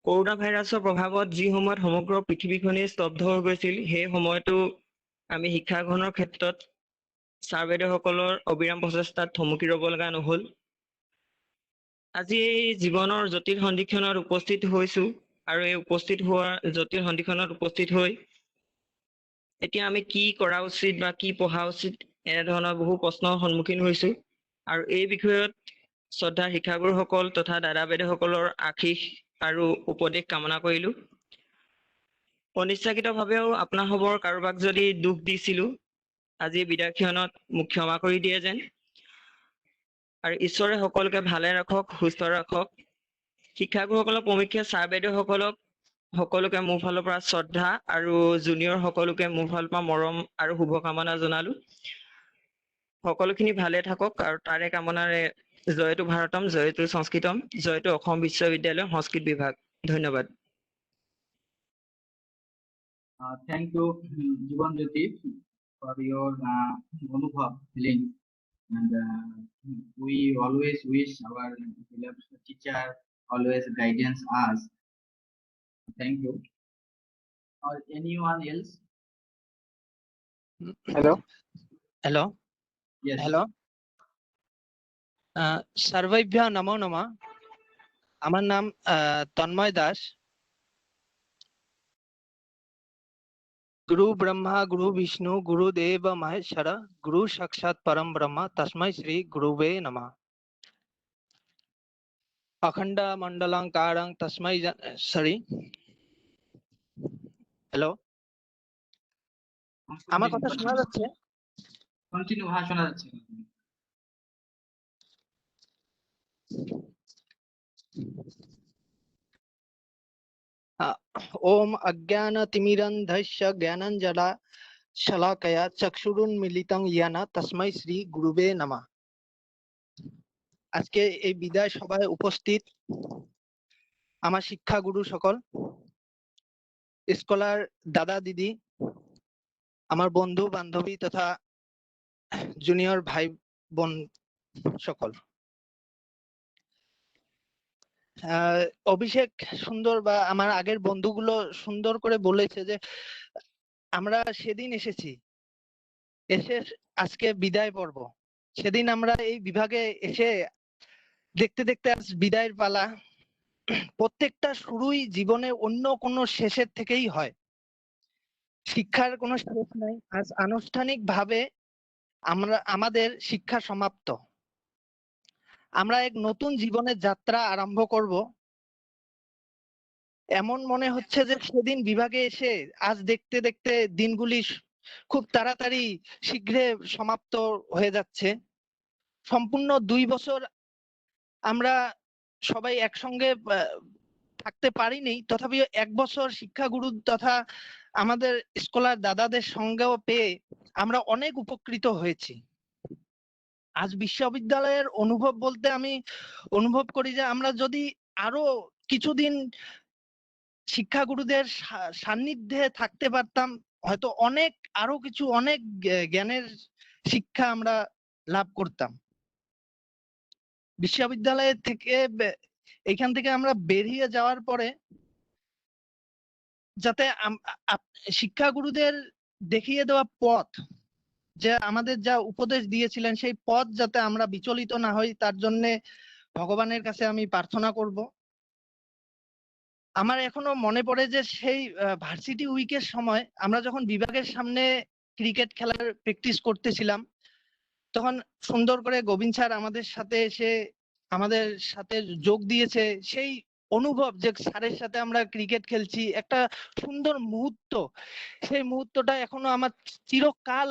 S8: কৰোনা ভাইৰাছৰ প্ৰভাৱত যি সময়ত সমগ্ৰ পৃথিৱীখনেই স্তব্ধ হৈ গৈছিল, সেই সময়তো আমি শিক্ষা গ্ৰহণৰ ক্ষেত্ৰত ছাৰ বাইদেউসকলৰ অবিৰাম প্ৰচেষ্টাত থমকি ৰ'ব লগা নহ'ল। আজি এই জীৱনৰ জটিল সন্ধিক্ষণত উপস্থিত হৈছোঁ আৰু এই উপস্থিত হোৱা জটিল সন্ধিক্ষণত উপস্থিত হৈ এতিয়া আমি কি কৰা উচিত বা কি পঢ়া উচিত এনেধৰণৰ বহু প্ৰশ্নৰ সন্মুখীন হৈছোঁ। আৰু এই বিষয়ত শ্ৰদ্ধাৰ শিক্ষাগুৰুসকল তথা দাদা বাইদেউসকলৰ আশীষ আৰু উপদেশ কামনা কৰিলোঁ। অনিচ্ছাকৃতভাৱেও আপোনাসৱৰ কাৰোবাক যদি দুখ দিছিলোঁ, আজি বিদ্যাৰ্থীখনত মোক ক্ষমা কৰি দিয়ে যেন। আৰু ঈশ্বৰে সকলোকে ভালে ৰাখক, সুস্থ ৰাখক। শিক্ষাগুৰুসকলৰ প্ৰমুখ্যে ছাৰ বাইদেউসকলক সকলোকে মোৰ ফালৰ পৰা শ্ৰদ্ধা আৰু জুনিয়ৰ সকলোকে মোৰ ফালৰ পৰা মৰম আৰু শুভকামনা জনালোঁ। সকলোখিনি ভালে থাকক আৰু তাৰে কামনাৰে জয়তু ভাৰতম, জয়তু সংস্কৃতম, জয়তু অসম বিশ্ববিদ্যালয় সংস্কৃত বিভাগ। ধন্যবাদ।
S2: Thank you, Jivanjyoti, for your Anubhav feeling. And we always wish our teacher always guidance us. Thank you. Or anyone else?
S13: Hello.
S8: Hello.
S2: Yes.
S13: Hello. Sarvaibhya namo nama. আমার নাম তন্ময় দাস। গুরু ব্রহ্মা গুরু বিষ্ণু গুরু দেব মহেশ্বর গুরু সাক্ষাৎ পরম ব্রহ্ম তস্मै শ্রী গুরুবে নমঃ। অখণ্ড মণ্ডলাকারং তস্मै সরি। হ্যালো, আমার কথা শোনা যাচ্ছে?
S2: কন্টিনিউ, হ্যাঁ শোনা যাচ্ছে।
S13: ओम अज्ञानतिमिरन्धस्य ज्ञानाञ्जनशलाकया चक्षुरुन्मीलितं येन तस्मै শ্রী গুরুবে নমঃ। আজকে এই বিদায় সভায় উপস্থিত আমার শিক্ষাগুরু সকল, স্কলার দাদা দিদি, আমার বন্ধু বান্ধবী তথা জুনিয়র ভাই বোন সকল, অভিষেক সুন্দর বা আমার আগের বন্ধুগুলো সুন্দর করে বলেছে যে আমরা সেদিন এসেছি, এসে আজকে বিদায় পর্ব। সেদিন আমরা এই বিভাগে এসে দেখতে দেখতে আজ বিদায়ের পালা। প্রত্যেকটা শুরুই জীবনে অন্য কোনো শেষের থেকেই হয়। শিক্ষার কোনো শেষ নাই। আজ আনুষ্ঠানিক ভাবে আমাদের শিক্ষা সমাপ্ত। আমরা এক নতুন জীবনের যাত্রা আরম্ভ করব। এমন মনে হচ্ছে যে সেদিন বিভাগে এসে আজ দেখতে দেখতে দিনগুলি খুব তাড়াতাড়ি শীঘ্রে সমাপ্ত হয়ে যাচ্ছে। সম্পূর্ণ 2 বছর আমরা সবাই একসঙ্গে থাকতে পারিনি, তথাপি 1 বছর শিক্ষাগুরু তথা আমাদের স্কলার দাদাদের সঙ্গেও পেয়ে আমরা অনেক উপকৃত হয়েছি। আজ বিশ্ববিদ্যালয়ের অনুভব বলতে আমি অনুভব করি যে আমরা যদি আরো কিছুদিন শিক্ষাগুরুদের সান্নিধ্যে থাকতে পারতাম, হয়তো অনেক জ্ঞানের শিক্ষা আমরা লাভ করতাম। বিশ্ববিদ্যালয় থেকে এইখান থেকে আমরা বেরিয়ে যাওয়ার পরে যাতে শিক্ষাগুরুদের দেখিয়ে দেওয়া পথ, যে আমাদের যা উপদেশ দিয়েছিলেন সেই পথ যাতে আমরা বিচলিত না হই, তার জন্য ভগবানের কাছে আমি প্রার্থনা করব। আমার এখনো মনে পড়ে যে সেই ভার্সিটি উইকের সময় আমরা যখন বিভাগের সামনে ক্রিকেট খেলার প্র্যাকটিস করতেছিলাম, তখন সুন্দর করে গোবিন্দ স্যার আমাদের সাথে এসে আমাদের সাথে যোগ দিয়েছে। সেই অনুভব যে স্যারের সাথে আমরা ক্রিকেট খেলছি, একটা সুন্দর মুহূর্ত, সেই মুহূর্তটা এখনো আমার চিরকাল,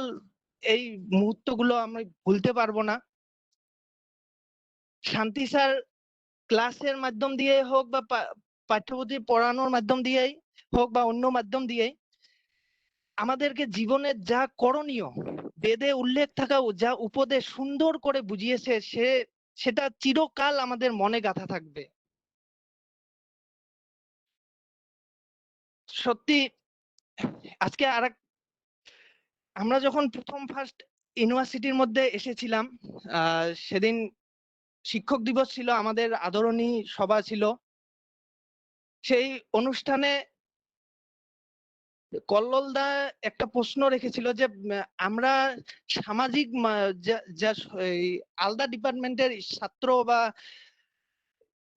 S13: এই মুহূর্তগুলো আমি ভুলতে পারবো না। শান্তি স্যার ক্লাসের মাধ্যম দিয়ে হোক বা পাঠ্যপুঁথি পড়ানোর মাধ্যম দিয়েই হোক বা অন্য মাধ্যম দিয়েই আমাদেরকে জীবনের যা করণীয়, বেদে উল্লেখ থাকা যা উপদেশ সুন্দর করে বুঝিয়েছে, সেটা চিরকাল আমাদের মনে গাঁথা থাকবে। সত্যি আজকে আমরা যখন ফার্স্ট ইউনিভার্সিটির মধ্যে এসেছিলাম, সেদিন শিক্ষক দিবস ছিল, আমাদের আদরণী সভা ছিল। সেই অনুষ্ঠানে কল্লোলদা একটা প্রশ্ন রেখেছিল যে আমরা সামাজিক যা আলাদা ডিপার্টমেন্টের ছাত্র বা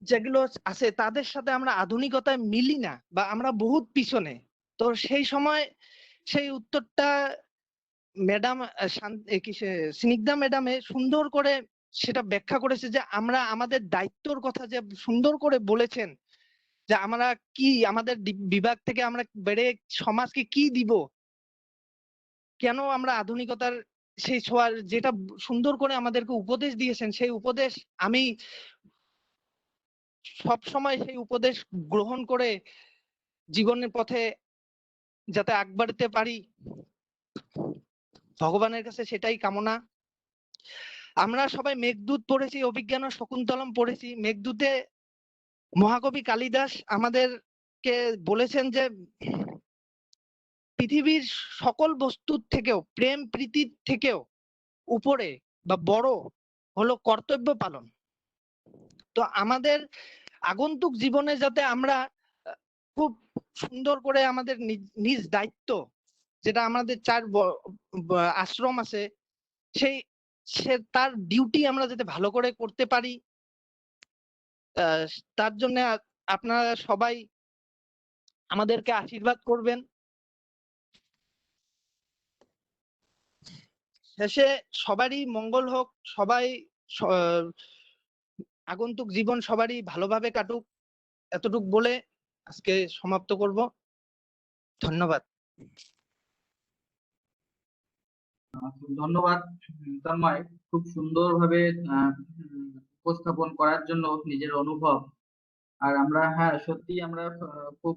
S13: যেগুলো আছে তাদের সাথে আমরা আধুনিকতায় মিলি না বা আমরা বহুত পিছনে। তো সেই সময় সেই উত্তরটা ম্যাডাম স্নিগ্ধা ম্যাডামে সুন্দর করে সেটা ব্যাখ্যা করেছে, যে আমরা আমাদের দায়িত্বর কথা যে সুন্দর করে বলেছেন, যে আমরা কি আমাদের বিভাগ থেকে আমরা বেড়ে সমাজকে কি দিব, কেন আমরা আধুনিকতার সেই ছোঁয়ার, যেটা সুন্দর করে আমাদেরকে উপদেশ দিয়েছেন, সেই উপদেশ আমি সব সময় সেই উপদেশ গ্রহণ করে জীবনের পথে যাতে আগ বাড়তে পারি, ভগবানের কাছে সেটাই কামনা। আমরা সবাই মেঘদূত পড়েছি, অভিজ্ঞান ও শকুন্তলম পড়েছি। মেঘদূতে মহাকবি কালিদাস আমাদেরকে বলেছেন যে পৃথিবীর সকল বস্তুর থেকেও, প্রেম প্রীতির থেকেও উপরে বা বড় হলো কর্তব্য পালন। তো আমাদের আগন্তুক জীবনে যাতে আমরা খুব সুন্দর করে আমাদের নিজ দায়িত্ব, যেটা আমাদের 4 আশ্রম আছে, তার ডিউটি আমরা যাতে ভালো করে করতে পারি, তার জন্য আপনারা সবাই আমাদেরকে আশীর্বাদ করবেন। শেষে সবারই মঙ্গল হোক, সবাই আগন্তুক জীবন সবারই ভালোভাবে কাটুক, এতটুক বলে আজকে সমাপ্ত করব। ধন্যবাদ।
S2: ধন্যবাদ তন্ময়, খুব সুন্দরভাবে উপস্থাপন করার জন্য নিজের অনুভব। আর আমরা সত্যি আমরা খুব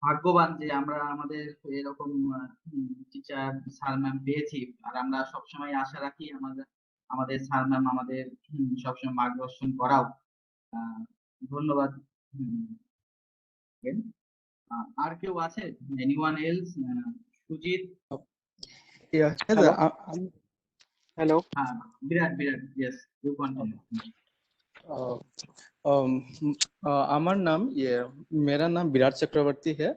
S2: ভাগ্যবান যে আমরা আমাদের এরকম টিচার স্যার ম্যাম পেয়েছি। আর আমরা সবসময় আশা রাখি আমাদের স্যার ম্যাম আমাদের সবসময় মার্গদর্শন করাও। ধন্যবাদ। আর কেউ আছে? Anyone else? Sujit?
S14: Hello. Hello.
S2: Virat, yes, you continue.
S14: আমার नाम मेरा नाम विराट चक्रवर्ती है।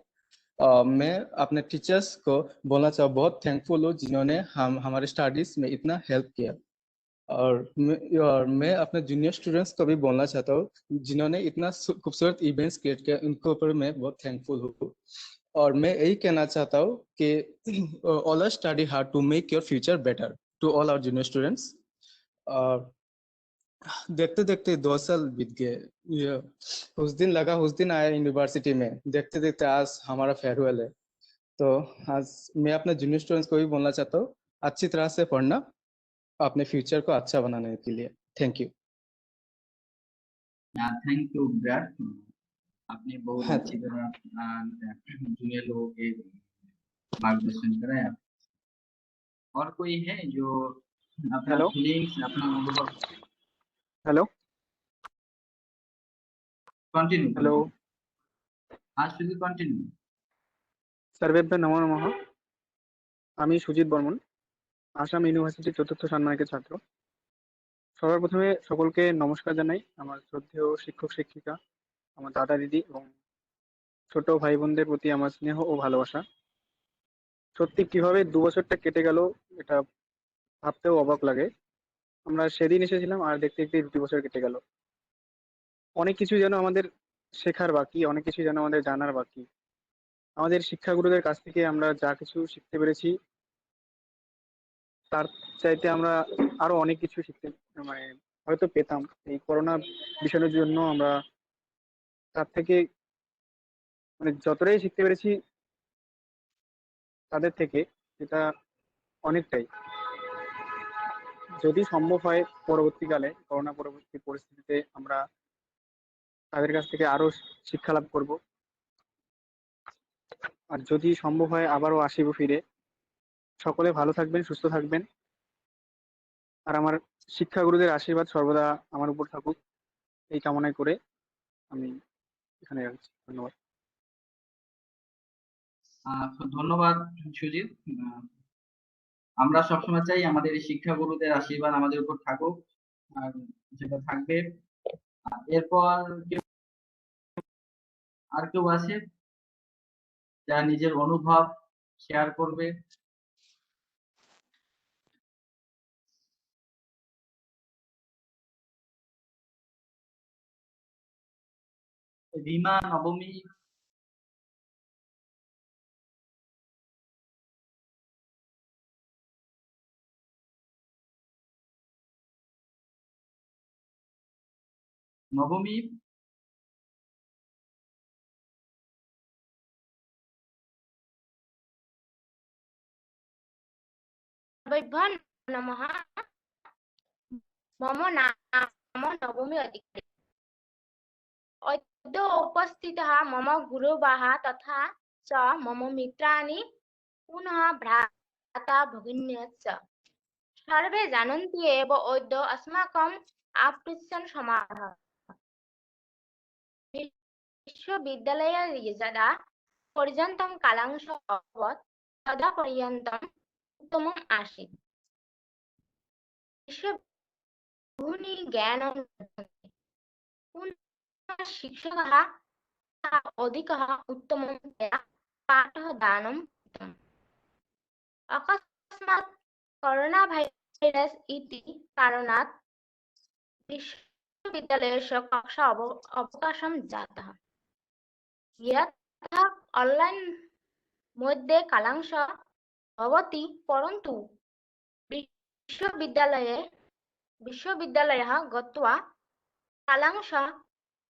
S14: मैं अपने टीचर्स को बोलना चाहूँ, बहुत थैंकफुल हूँ जिन्होंने हमारे स्टडीज में इतना हेल्प किया। और मैं अपने जूनियर स्टूडेंट्स को भी बोलना चाहता हूँ जिन्होंने इतना खूबसूरत इवेंट्स क्रिएट किया, उनके ऊपर मैं बहुत थैंकफुल हूँ। और मैं यही कहना चाहता हूँ कि always study hard to make your future better to all our junior students. देखते देखते 2 साल बीत गए। उस दिन लगा उस दिन आया यूनिवर्सिटी में, देखते देखते आज हमारा फेयरवेल है। तो आज मैं अपने जूनियर स्टूडेंट्स को भी बोलना चाहता हूँ, अच्छी तरह से पढ़ना अपने फ्यूचर को अच्छा बनाने के लिए। Thank you.
S2: Thank you Virat, आपने बहुत अच्छी तरह जूनियर लोगों के मार्गदर्शन कराया। और कोई है जो अपना फीलिंग्स, अपना अनुभव?
S14: Hello,
S2: continue.
S14: Hello,
S2: Sujit continue.
S14: सर्वेभ्यो नमो नमः। আমি সুজিত বর্মন, আসাম ইউনিভার্সিটি 4th ষান্মাসিকের ছাত্র।
S12: সবার প্রথমে সকলকে নমস্কার জানাই, আমার শ্রদ্ধেয় শিক্ষক শিক্ষিকা, আমার দাদা দিদি এবং ছোট ভাই বোনদের প্রতি আমার স্নেহ ও ভালোবাসা। সত্যি কিভাবে 2 বছরটা কেটে গেল এটা ভাবতেও অবাক লাগে। আমরা সেদিন এসেছিলাম আর দেখতে দেখতে 2 বছর কেটে গেল। অনেক কিছু যেন আমাদের শেখার বাকি, অনেক কিছু যেন আমাদের জানার বাকি। আমাদের শিক্ষাগুরুদের কাছ থেকে আমরা যা কিছু শিখতে পেরেছি তার চাইতে আমরা আরো অনেক কিছু শিখতে মানে হয়তো পেতাম। এই করোনা বিষয়ের জন্য আমরা তার থেকে মানে যতটাই শিখতে পেরেছি তাদের থেকে, সেটা অনেকটাই। যদি সম্ভব হয় পরবর্তীকালে করোনা পরবর্তী পরিস্থিতিতে আমরা তাদের কাছ থেকে আরো শিক্ষা লাভ করব। আর যদি সম্ভব হয় আবারও আসিব ফিরে। সকলে ভালো থাকবেন, সুস্থ থাকবেন। আর আমার শিক্ষাগুরুদের আশীর্বাদ সর্বদা আমার উপর থাকুক, এই কামনাই করে আমি এখানে রাখছি। ধন্যবাদ।
S2: ধন্যবাদ সুজিত। আমরা সবসময় চাই আমাদের এই শিক্ষাগুরুদের আশীর্বাদ আমাদের উপর থাকুক, আর যেটা থাকবে। এরপর আর কেউ আছে যারা নিজের অনুভব শেয়ার করবে? রিমা, নবমী, নবমী,
S15: सर्वेभ्यः नमः। मम नाम नवमी अधिकारी। अद्य उपस्थितः मम गुरुवः तथा च मम मित्राणि पुनः भ्राता भगिन्यश्च। सर्वे जानन्ति एव अद्य अस्माकम् आप्टिशन समारोहः। विश्वविद्यालये यदा पर्यन्तं कालांश अभवत् तदा पर्यन्तम् उत्तमम् आसीत्। बहूनि ज्ञानं दत्तवन्तः। पुनः शिक्षकः अधिकः उत्तमं पाठदानं कृतम्। अकस्मात् कोरोना भाइरस् इति कारणात् विश्वविद्यालयस्य कक्षा अवकाशं जातः। यथा ऑनलाइन मध्ये कालांशः भवति, परन्तु विश्वविद्यालयः गत्वा कालांशः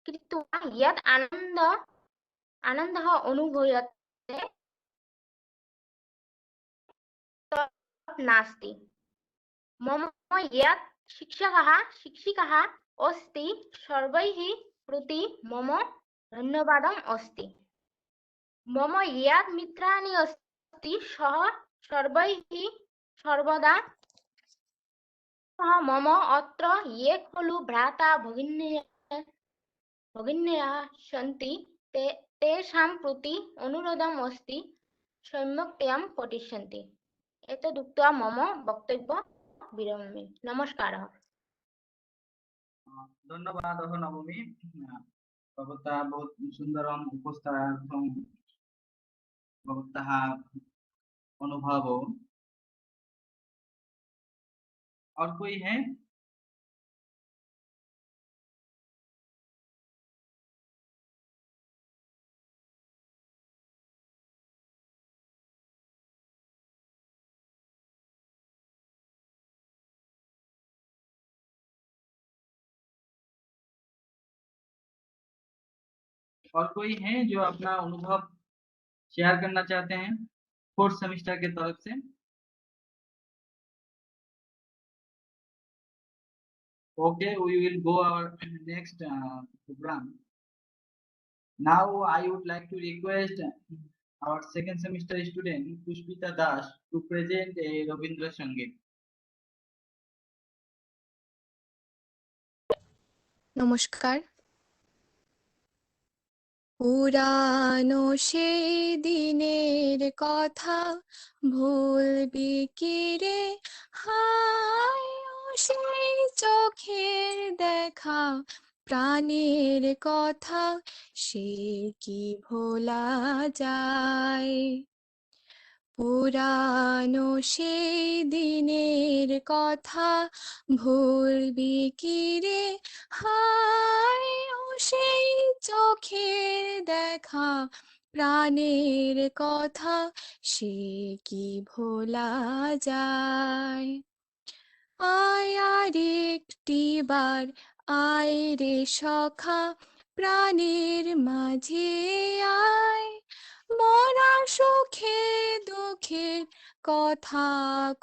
S15: कृत्वा यत् आनन्दः अनुभूयते तत् नास्ति। मम यत् शिक्षिकाः अस्ति सर्वैः प्रति मम धन्यवादम् अस्ति। मम यत् मित्राणि अस्ति सः सर्वैः सर्वदा सः मम अत्र ये खलु भ्राता भगिन्यः सन्ति तेषां प्रति अनुरोधम् अस्ति सम्यक्तया पठिष्यन्ति। एतदुक्त्वा मम वक्तव्यं विरमामि। नमस्कारः।
S2: धन्यवाद नवमी। भवतः बहुत सुंदरम उपस्थापनार्थं भवतः अनुभव। और कोई है? और कोई है जो अपना अनुभव शेयर करना चाहते हैं 4th सेमेस्टर के तरफ से? Okay, we will go our next program. Now I would like to request our 2nd semester student Pushpita Das to present a Rabindra Sangeet.
S9: নমস্কার। পুরানো সেই দিনের কথা ভুলবি কি রে, হায় সেই চোখের দেখা প্রাণের কথা সে কি ভোলা যায় পুরানো সেই দিনের কথা ভুলবি কি রে হায় ও সেই চোখের দেখা প্রাণের কথা সে কি ভোলা যায় আয় আর একটিবার আয় রে সখা প্রাণের মাঝে আয় মরা সুখে দুঃখে কথা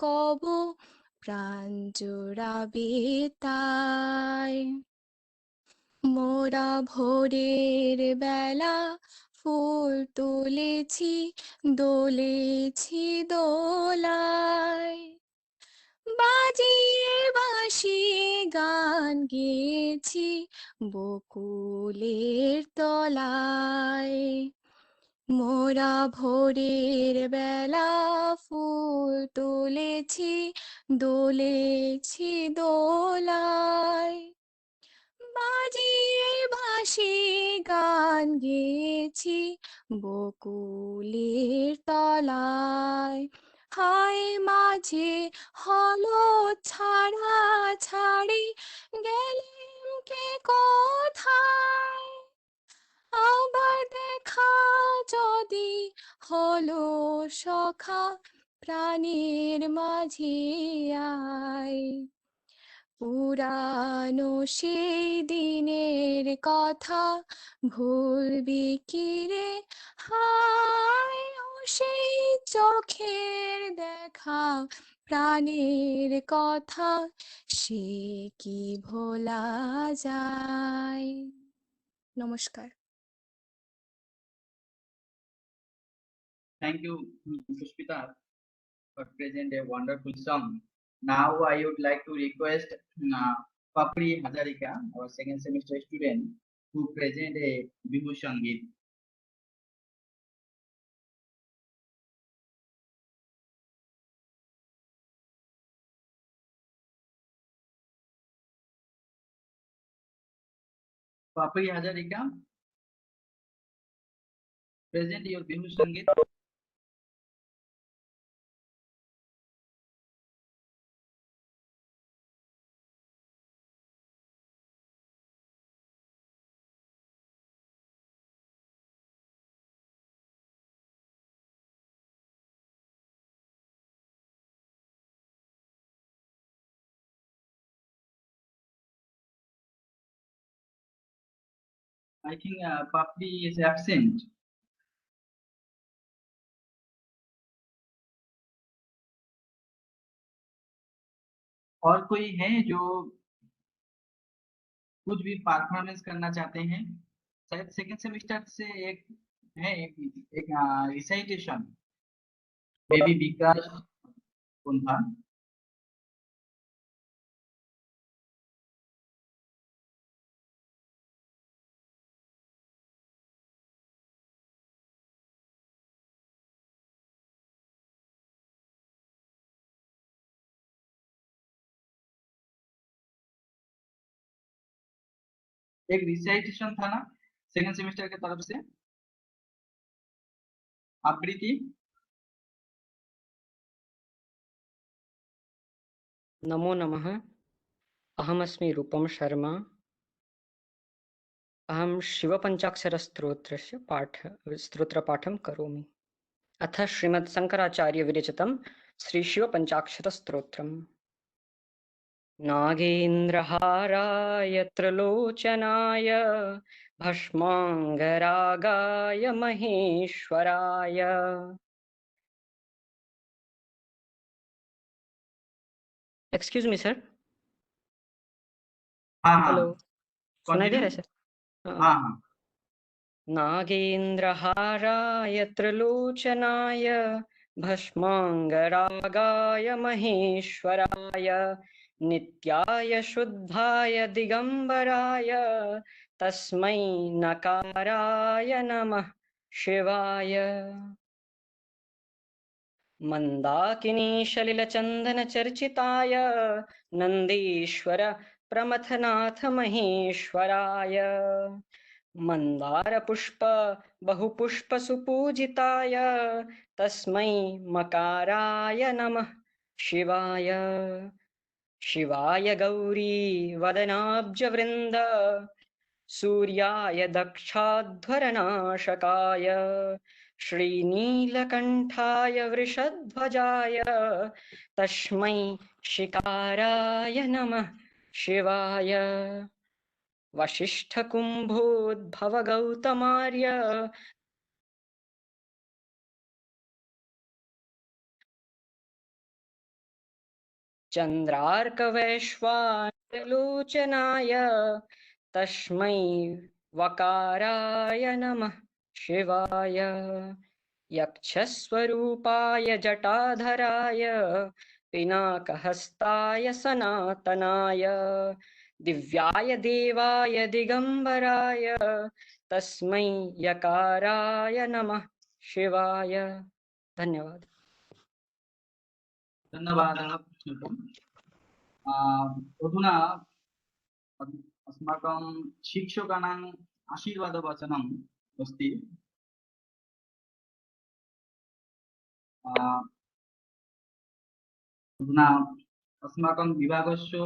S9: কব প্রাণ জোড়াবে তাই মোরা ভোরের বেলা ফুল তুলেছি দোলেছি দোলায় বাজিয়ে বাঁশি গান গেয়েছি বকুলের তলায় মোরা ভোরের বেলা ফুল তুলেছি দোলেছি দোলায় বাজিয়ে বাঁশি গান গেয়েছি বকুলের তলায় হায় মাঝে হলো ছাড়া ছাড়ি গেলেন কে কোথায় আবার দেখা যদি হলো সখা প্রাণের মাঝে আয় পুরানো সেই দিনের কথা ভুলবি কি রে হায় ও সেই চোখের দেখা প্রাণের কথা সে কি ভোলা যায় নমস্কার
S2: Thank you, Pushpita, for present a wonderful song. Now I would like to request Papri Hazarika, our second semester student, to present a Bihu Sangeet. Papri Hazarika, present your Bihu Sangeet. I think Papri is absent. और कोई है जो कुछ भी performance करना चाहते हैं? शायद सेकंड सेमेस्टर से एक है एक रिसाइटेशन बेबी विकास कौन था? एक रिसाइटेशन था ना सेकंड सेमेस्टर के तरफ से आकृति
S1: नमो नमः अहमस्मि रूपम शर्मा अहं शिवपञ्चाक्षरस्तोत्रस्य स्तोत्रपाठं करोमि अथ श्रीमद्शङ्कराचार्यविरचितं श्रीशिवपञ्चाक्षरस्तोत्रम् नागेन्द्रहाराय त्रिलोचनाय भस्माङ्गरागाय महेश्वराय एक्सक्यूज मी सर हेलो सुनाई दे रहा है सर नागेन्द्रहाराय त्रिलोचनाय भस्माङ्गरागाय महेश्वराय नित्याय शुद्धाय दिगंबराय तस्मै नकाराय नमः शिवाय मंदाकिनी सलिलचंदन चर्चिताय नंदीश्वर प्रमथनाथ महेश्वराय मंदार पुष्प बहुपुष्प सुपूजिताय तस्मै मकाराय नमः शिवाय शिवाय गौरी वदनाब्जवृन्द सूर्याय दक्षाध्वरनाशकाय श्रीनीलकण्ठाय वृषध्वजाय तस्मै शिकाराय नमः शिवाय वसिष्ठकुम्भोद्भवगौतमार्य चन्द्रार्कवैश्वानरलोचनाय तस्मै वकाराय नमः शिवाय यक्षस्वरूपाय जटाधराय पिनाकहस्ताय सनातनाय दिव्याय देवाय दिगंबराय तस्मै यकाराय नमः शिवाय। धन्यवाद।
S2: धन्यवादः कृष्णकम्। अधुना अस्माकं शिक्षकाणाम् आशीर्वादवचनम् अस्ति। अधुना अस्माकं विभागस्य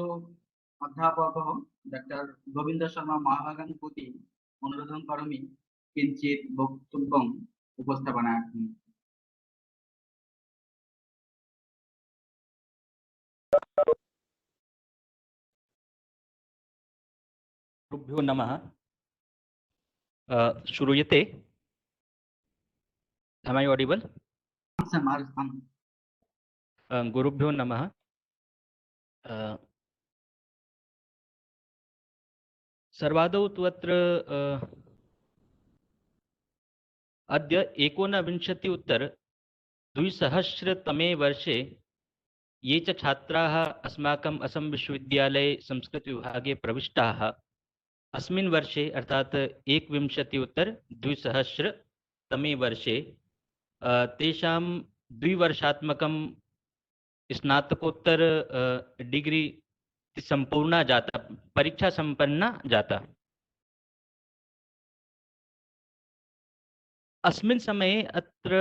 S2: अध्यापकः डॉक्टर गोविंद शर्मा महाभागान् प्रति अनुरोधं करोमि किञ्चित् वक्तव्यम् उपस्थापनार्थम्।
S16: गुरुभ्यो नमः। श्रूयते? Am I audible? गुरुभ्यो नमः। सर्वादौ तु अत्र अद्य 19-उत्तर-2000तमे वर्षे ये च छात्राः अस्माकम् असम विश्वविद्यालये संस्कृतविभागे प्रविष्टाः अस्मिन् वर्षे अर्थात् 21-उत्तर-2000तमे वर्षे तेषां द्विवर्षात्मकं स्नातकोत्तर डिग्री संपूर्णा जाता, परीक्षा संपन्ना जाता। अस्मिन् समये अत्र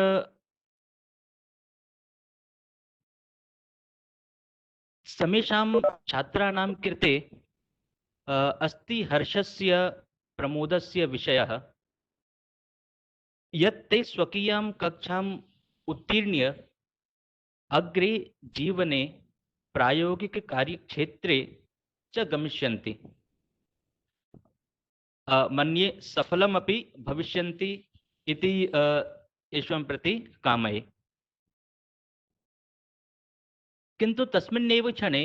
S16: समेषां छात्राणां कृते अस्ति हर्षस्य प्रमोदस्य विषयः यत् ते स्वकीयां कक्षाम् उत्तीर्ण्य अग्रे जीवने प्रायोगिककार्यक्षेत्रे च गमिष्यन्ति। मन्ये सफलमपि भविष्यन्ति इति ईश्वरं प्रति कामये। किन्तु तस्मिन्नेव क्षणे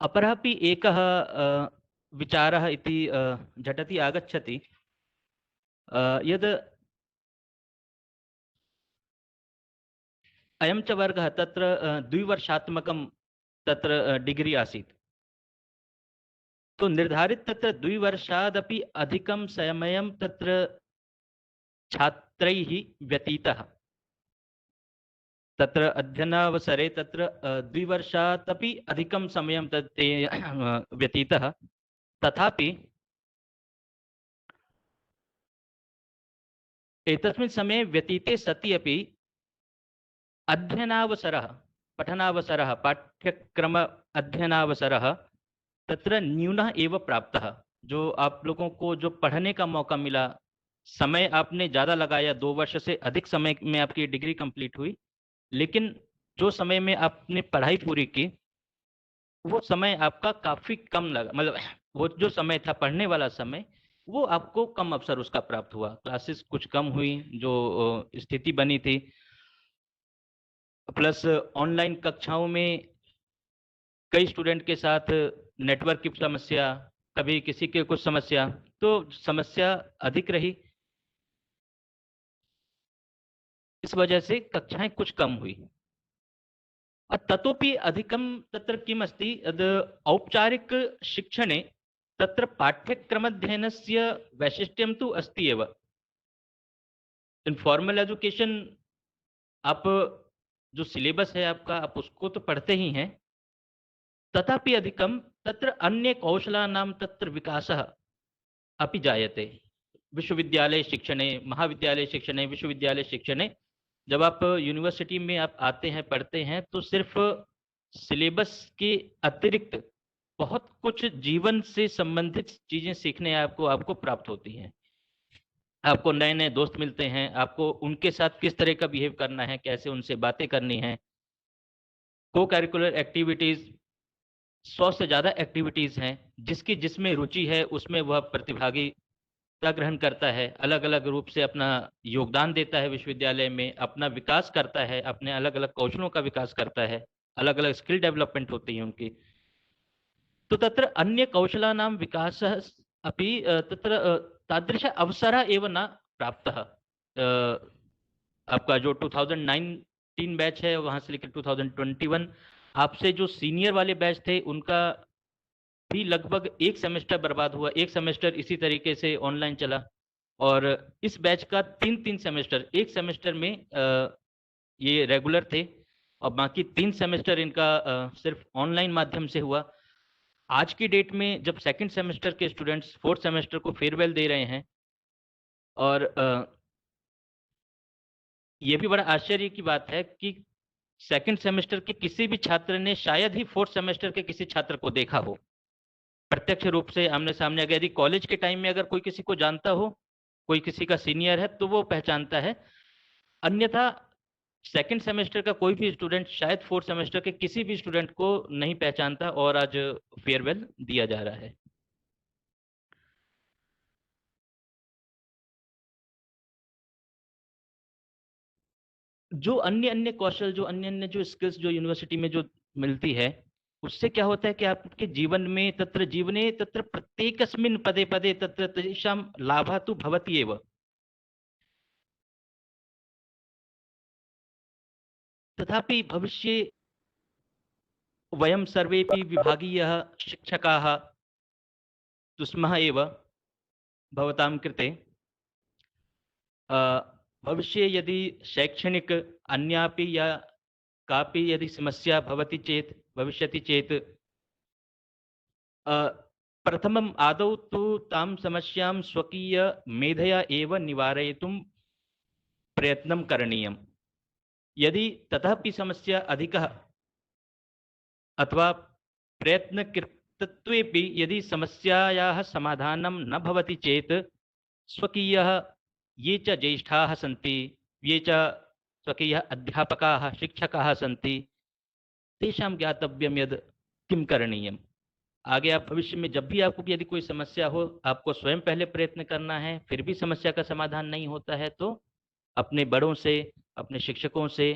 S16: अपरः अपि एकः विचारः इति झटति आगच्छति यद् अयं च वर्गः तत्र द्विवर्षात्मकं तत्र डिग्री आसीत्। तो निर्धारित तत्र द्विवर्षादपि अधिकं समयं तत्र छात्रैः व्यतीतः। तत्र अध्ययनावसरे तत्र द्विवर्षात् अपि अधिकं समयं ते व्यतीतः। तथापि एतस्मिन् समये व्यतीते सति अपि अध्ययनावसरः, पठनावसरः, पाठ्यक्रम अध्ययनावसरः तत्र न्यूनः एव प्राप्तः। जो आप लोगों को जो पढ़ने का मौका मिला, समय आपने ज़्यादा लगाया, 2 वर्ष से अधिक समय में आपकी डिग्री कंप्लीट हुई, लेकिन जो समय में आपने पढ़ाई पूरी की वो समय आपका काफ़ी कम लगा। मतलब वो जो समय था पढ़ने वाला समय, वो आपको कम अवसर उसका प्राप्त हुआ। क्लासेस कुछ कम हुई, जो स्थिति बनी थी, प्लस ऑनलाइन कक्षाओं में कई स्टूडेंट के साथ नेटवर्क की समस्या, कभी किसी के कुछ समस्या, तो समस्या अधिक रही। इस वजह से कक्षाएं कुछ कम हुई। ततोपि अधिकं तत्र किम् अस्ति यद् औपचारिक शिक्षणे तत्र पाठ्यक्रमाध्ययनस्य वैशिष्ट्यं तु अस्ति एव। इन फॉर्मल एजुकेशन आप जो सिलेबस है आपका, आप उसको तो पढ़ते ही हैं, तथापि अधिकम तत्र अन्य कौशलानां तत्र विकासः अपि जायते। विश्वविद्यालय शिक्षणे, महाविद्यालय शिक्षणे, विश्वविद्यालय शिक्षणे, जब आप यूनिवर्सिटी में आप आते हैं, पढ़ते हैं, तो सिर्फ सिलेबस के अतिरिक्त बहुत कुछ जीवन से संबंधित चीजें सीखने आपको प्राप्त होती हैं। आपको नए नए दोस्त मिलते हैं, आपको उनके साथ किस तरह का बिहेव करना है, कैसे उनसे बातें करनी है। को करिकुलर एक्टिविटीज 100 से ज़्यादा एक्टिविटीज हैं, जिसमें रुचि है उसमें वह प्रतिभागिता ग्रहण करता है, अलग अलग रूप से अपना योगदान देता है, विश्वविद्यालय में अपना विकास करता है, अपने अलग अलग कौशलों का विकास करता है, अलग अलग स्किल डेवलपमेंट होती है उनकी। तो तत्र अन्य कौशलानां विकासः अपि तत्र तादृश अवसरः एव न प्राप्तः। आपका जो 2019 बैच है, वहां से लेकर 2021, आपसे जो सीनियर वाले बैच थे उनका भी लगभग एक सेमेस्टर बर्बाद हुआ। एक सेमेस्टर इसी तरीके से ऑनलाइन चला, और इस बैच का 3 सेमेस्टर, एक सेमेस्टर में ये रेगुलर थे और बाकी 3 सेमेस्टर इनका सिर्फ ऑनलाइन माध्यम से हुआ। आज की डेट में जब सेकंड सेमेस्टर के स्टूडेंट्स 4th सेमेस्टर को फेयरवेल दे रहे हैं, और ये भी बड़ा आश्चर्य की बात है कि सेकंड सेमेस्टर के किसी भी छात्र ने शायद ही 4th सेमेस्टर के किसी छात्र को देखा हो प्रत्यक्ष रूप से आमने सामने। अगर यदि कॉलेज के टाइम में अगर कोई किसी को जानता हो, कोई किसी का सीनियर है, तो वो पहचानता है, अन्यथा सेकंड सेमेस्टर का कोई भी स्टूडेंट शायद 4th सेमेस्टर के किसी भी स्टूडेंट को नहीं पहचानता, और आज फेयरवेल दिया जा रहा है। जो अन्य कौशल, जो अन्य जो स्किल्स जो यूनिवर्सिटी में जो मिलती है, उससे क्या होता है कि आपके जीवन में तत्र जीवने तत्र प्रत्येकस्मिन् पदे पदे तत्र तेषां लाभः तु भवति एव। तथापि भविष्ये वयं सर्वेपि विभागीयः शिक्षकाः तु स्मः एव भवतां कृते। भविष्ये यदि शैक्षणिक अन्यापि या कापि यदि समस्या भवति चेत्, भविष्यति चेत्, प्रथमम् आदौ तु तां समस्यां स्वकीय मेधया एव निवारयितुं प्रयत्नं करणीयम्। यदि तथापि समस्या अधिकः अथवा प्रयत्नकृतत्वेपि यदि समस्यायाः समाधानं न भवति चेत्, स्वकीयः ये च ज्येष्ठाः सन्ति, ये च स्वकीय अध्यापकाः शिक्षकाः सन्ति, तेषां ज्ञातव्यं यद् किं करणीयम्। आगे आप भविष्य में जब भी आपको यदि कोई समस्या हो, आपको स्वयं पहले प्रयत्न करना है, फिर भी समस्या का समाधान नहीं होता है तो अपने बड़ों से, अपने शिक्षकों से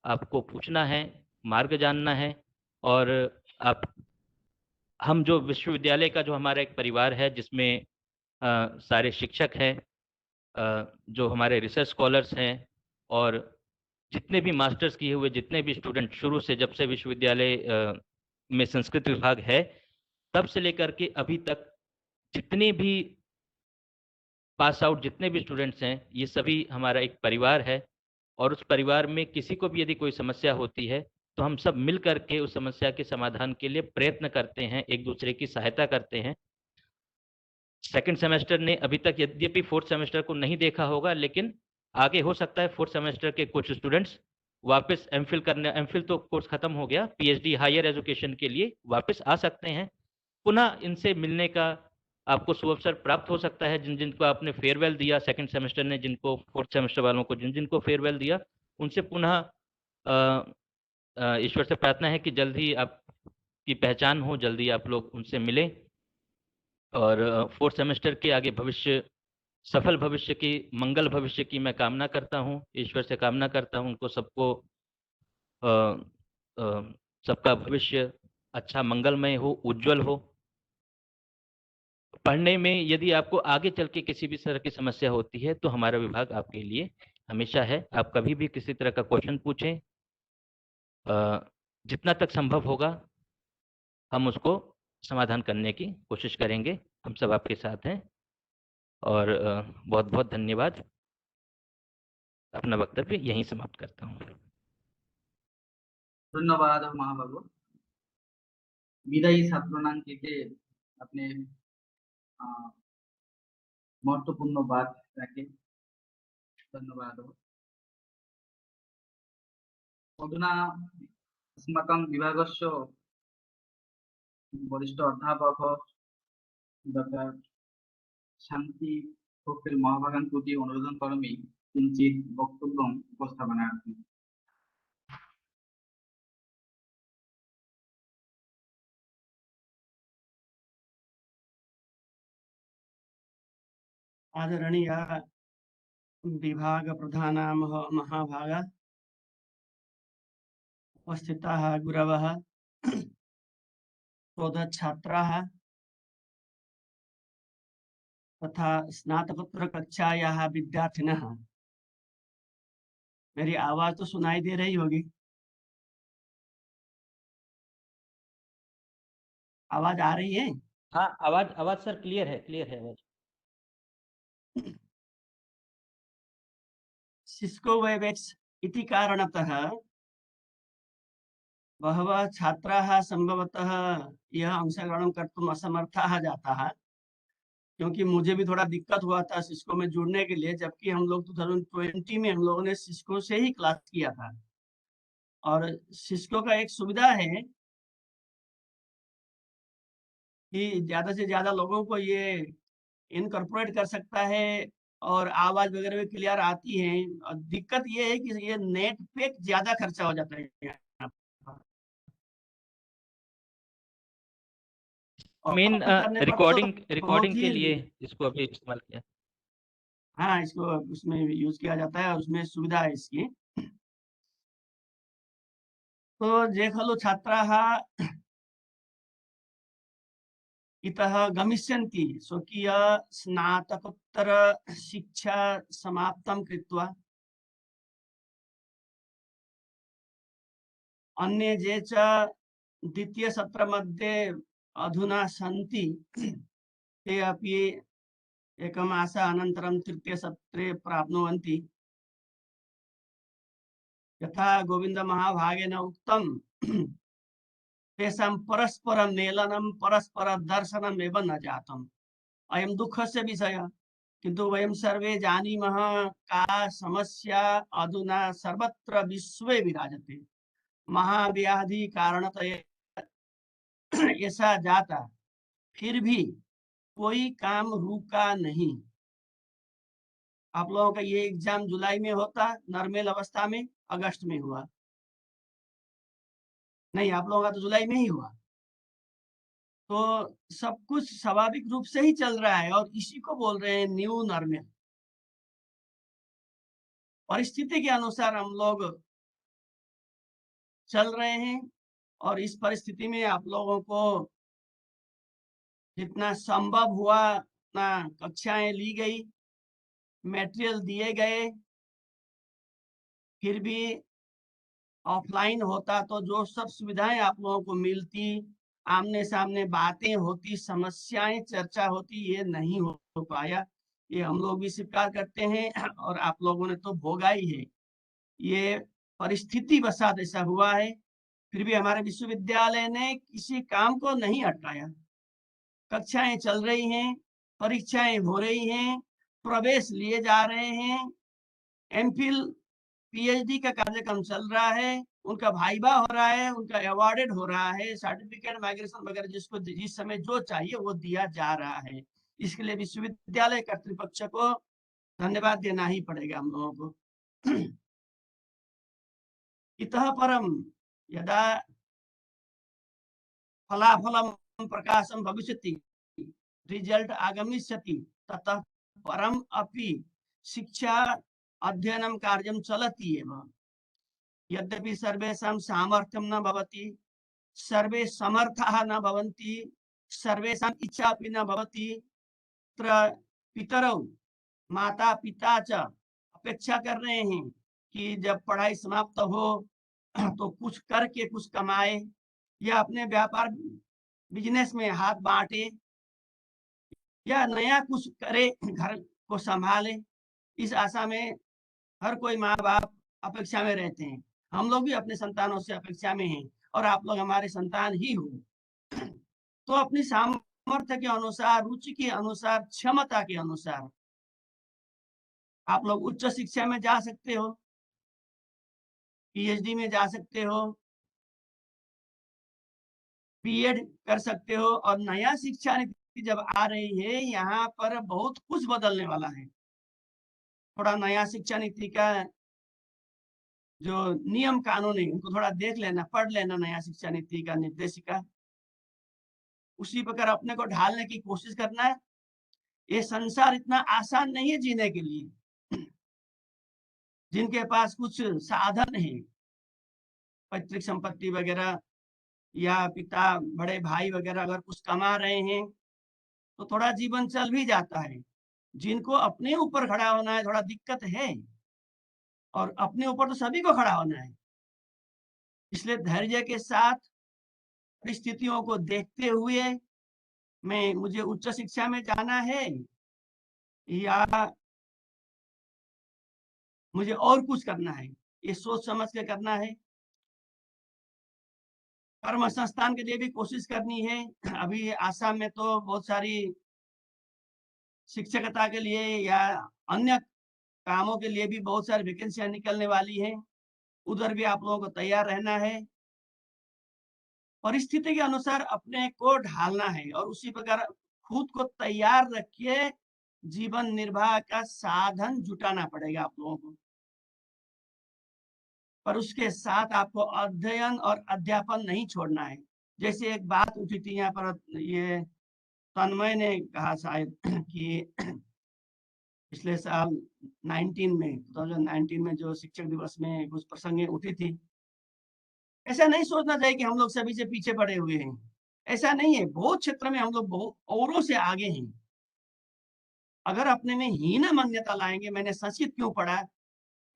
S16: आपको पूछना है, मार्ग जानना है। और हम जो विश्वविद्यालय का जो हमारा एक परिवार है, जिसमें सारे शिक्षक हैं, जो हमारे रिसर्च स्कॉलर्स हैं, और जितने भी मास्टर्स किए हुए जितने भी स्टूडेंट, शुरू से जब से विश्वविद्यालय में संस्कृत विभाग है तब से लेकर के अभी तक जितने भी पास आउट जितने भी स्टूडेंट्स हैं, ये सभी हमारा एक परिवार है। और उस परिवार में किसी को भी यदि कोई समस्या होती है तो हम सब मिल करके उस समस्या के समाधान के लिए प्रयत्न करते हैं, एक दूसरे की सहायता करते हैं। सेकंड सेमेस्टर ने अभी तक यद्यपि 4th सेमेस्टर को नहीं देखा होगा, लेकिन आगे हो सकता है 4th सेमेस्टर के कुछ स्टूडेंट्स वापस एमफिल करने, एमफिल तो कोर्स खत्म हो गया, पीएचडी हायर एजुकेशन के लिए वापस आ सकते हैं। पुनः इनसे मिलने का आपको सुअवसर प्राप्त हो सकता है। जिनको आपने फेयरवेल दिया सेकंड सेमेस्टर ने, जिनको 4th सेमेस्टर वालों को जिनको फेयरवेल दिया, उनसे पुनः ईश्वर से प्रार्थना है कि जल्द ही आपकी पहचान हो, जल्दी आप लोग उनसे मिलें, और 4th सेमेस्टर के आगे भविष्य, सफल भविष्य की, मंगल भविष्य की मैं कामना करता हूँ, ईश्वर से कामना करता हूँ उनको सबको सबका भविष्य अच्छा मंगलमय हो, उज्जवल हो। पढ़ने में यदि आपको आगे चल के किसी भी तरह की समस्या होती है तो हमारा विभाग आपके लिए हमेशा है। आप कभी भी किसी तरह का क्वेश्चन पूछें, जितना तक संभव होगा हम उसको समाधान करने की कोशिश करेंगे। हम सब आपके साथ हैं, और बहुत बहुत धन्यवाद। अपना वक्तव्य यहीं समाप्त करता हूँ।
S2: ধন্যবাদ মহাবাবু। বিদায়ী ছাত্রনাঙ্কিকে আপনি महत्वपूर्ण बात रखे। धन्यवाद। अधुना अस्माकं विभागस्य वरिष्ठ अध्यापक डॉक्टर शांति पोखरिल महाभागान् प्रति अनुरोधन करोमि किञ्चित् वक्तव्यम् उपस्थापनार्थम्।
S17: आदरणीय विभाग प्रधान महाभाग उपस्थिताः गुरवः शोधच्छात्राः तथा स्नातकोत्तर कक्षायाः विद्यार्थिनः। मेरी आवाज तो सुनाई दे रही होगी? आवाज आ रही है?
S16: हाँ, आवाज आवाज सर क्लियर है आवाज।
S17: सिस्को वेबएक्स इति कारणतः बहवः छात्राः संभवतः यह अंशग्रहणं कर्तुम् असमर्थाः जाताः, क्योंकि मुझे भी थोड़ा दिक्कत हुआ था सिस्को में जुड़ने के लिए, जबकि हम लोग 2020 में हम लोगों ने सिस्को से ही क्लास किया था। और सिस्को का एक सुविधा है कि ज्यादा से ज्यादा लोगों को ये इनकॉर्पोरेट कर सकता है और आवाज वगैरह भी क्लियर आती है। और दिक्कत ये है कि ये नेट पे ज्यादा खर्चा हो जाता है।
S16: मेन रिकॉर्डिंग के लिए इसको अभी इस्तेमाल किया।
S17: हाँ, इसको उसमें यूज किया जाता है और उसमें सुविधा है इसकी। तो जे खलु छात्राः इतः गमिष्यन्ति स्वकीय स्नातकोत्तर शिक्षा समाप्तं कृत्वा अन्ये जे च द्वितीय सत्र मध्ये अधुना सन्ति ते अपि एकमास अनन्तरं तृतीय सत्रे प्राप्नुवन्ति। यथा गोविंद महाभागेन उक्तं तेषां परस्पर मेलनं परस्पर दर्शनम् एव न जातम्। अयं दुःखस्य विषयः, किन्तु वयं सर्वे जानीमः का समस्या अधुना सर्वत्र विश्वे विराजते। महाव्याधि कारणतः ऐसा जाता, फिर भी कोई काम रुका नहीं। आप लोगों का ये एग्जाम जुलाई में होता नॉर्मल अवस्था में, अगस्त में हुआ नहीं, आप लोगों का तो जुलाई में ही हुआ। तो सब कुछ स्वाभाविक रूप से ही चल रहा है और इसी को बोल रहे हैं न्यू नॉर्मल। परिस्थिति के अनुसार हम लोग चल रहे हैं और इस परिस्थिति में आप लोगों को जितना संभव हुआ उतना कक्षाएं ली गई, मटेरियल दिए गए। फिर भी ऑफलाइन होता तो जो सब सुविधाएं आप लोगों को मिलती, आमने सामने बातें होती, समस्याएं चर्चा होती, ये नहीं हो पाया। ये हम लोग भी स्वीकार करते हैं और आप लोगों ने तो भोगा ही है। ये परिस्थिति वसात ऐसा हुआ है। फिर भी हमारे विश्वविद्यालय ने किसी काम को नहीं अटकाया। कक्षाएं चल रही हैं, परीक्षाएं हो रही हैं, प्रवेश लिए जा रहे हैं, एमफिल पीएचडी का कार्यक्रम चल रहा है, उनका भाइबा हो रहा है, उनका अवार्डेड हो रहा है, सर्टिफिकेट माइग्रेशन वगैरह जिसको जिस समय जो चाहिए वो दिया जा रहा है। इसके लिए विश्वविद्यालय कर्तृपक्ष को धन्यवाद देना ही पड़ेगा हम लोगों को। इतः परम यदा फलाफलम प्रकाशम भविष्यति, रिजल्ट आगमिष्यति, ततः परम अपि शिक्षा अध्ययनं कार्यं चलति एव। यद्यपि सर्वेषां सामर्थ्यं न भवति, सर्वे समर्थाः न भवन्ति, सर्वेषां इच्छा अपि न भवति। पितरौ माता पिता च अपेक्षा कर रहे हैं कि जब पढ़ाई समाप्त हो तो कुछ करके कुछ कमाए या अपने व्यापार बिजनेस में हाथ बांटे या नया कुछ करे, घर को संभाले। इस आशा में हर कोई माँ बाप अपेक्षा में रहते हैं। हम लोग भी अपने संतानों से अपेक्षा में हैं और आप लोग हमारे संतान ही हो। तो अपनी सामर्थ्य के अनुसार, रुचि के अनुसार, क्षमता के अनुसार आप लोग उच्च शिक्षा में जा सकते हो, पीएचडी में जा सकते हो, बीएड कर सकते हो। और नया शिक्षा नीति जब आ रही है, यहाँ पर बहुत कुछ बदलने वाला है। थोड़ा नया शिक्षा नीति का जो नियम कानून है उनको थोड़ा देख लेना, पढ़ लेना, नया शिक्षा नीति का निर्देशिका, उसी प्रकार अपने को ढालने की कोशिश करना है। ये संसार इतना आसान नहीं है जीने के लिए। जिनके पास कुछ साधन है, पैतृक संपत्ति वगैरह, या पिता बड़े भाई वगैरह अगर कुछ कमा रहे हैं तो थोड़ा जीवन चल भी जाता है। जिनको अपने ऊपर खड़ा होना है थोड़ा दिक्कत है, और अपने ऊपर तो सभी को खड़ा होना है। इसलिए धैर्य के साथ परिस्थितियों को देखते हुए मुझे उच्च शिक्षा में जाना है या मुझे और कुछ करना है, ये सोच समझ के करना है। कर्म संस्थान के लिए भी कोशिश करनी है। अभी आसाम में तो बहुत सारी शिक्षकता के लिए या अन्य कामों के लिए भी बहुत सारी वैकेंसियां निकलने वाली हैं। उधर भी आप लोगों को तैयार रहना है। परिस्थिति के अनुसार अपने को ढालना है और उसी प्रकार खुद को तैयार रखिए। जीवन निर्वाह का साधन जुटाना पड़ेगा आप लोगों को, पर उसके साथ आपको अध्ययन और अध्यापन नहीं छोड़ना है। जैसे एक बात उठी थी यहाँ पर, ये तन्मय ने कहा शायद कि पिछले साल 2019 में जो शिक्षक दिवस में कुछ प्रसंगें उठी थी, ऐसा नहीं सोचना चाहिए कि हम लोग सभी से पीछे पड़े हुए हैं। ऐसा नहीं है, बहुत क्षेत्र में हम लोग बहुत औरों से आगे हैं। अगर अपने में हीन मान्यता लाएंगे, मैंने संस्कृत क्यों पढ़ा,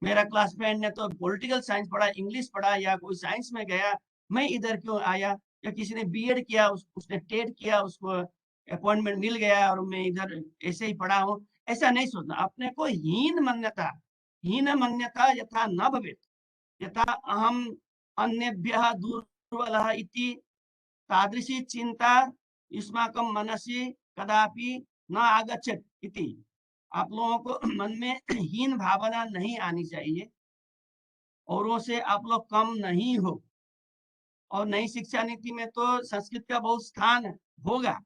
S17: मेरा क्लासमेट ने तो पॉलिटिकल साइंस पढ़ा, इंग्लिश पढ़ा, या कोई साइंस में गया, मैं इधर क्यों आया, या किसी ने बीएड किया, उसने टेट किया, उसको अपॉइंटमेंट मिल गया और मैं इधर ऐसे ही पढ़ा हूँ, ऐसा नहीं सोचना। अपने को हीन मान्यता यथा न भवेत् यथा अहम अन्येभ्यः दुर्बलः इति तादृशी चिंता युष्माकं मनसि कदापि न आगच्छेत् इति। आप लोगों को मन में हीन भावना नहीं आनी चाहिए। औरों से आप लोग कम नहीं हो। और नई शिक्षा नीति में तो संस्कृत का बहुत स्थान होगा,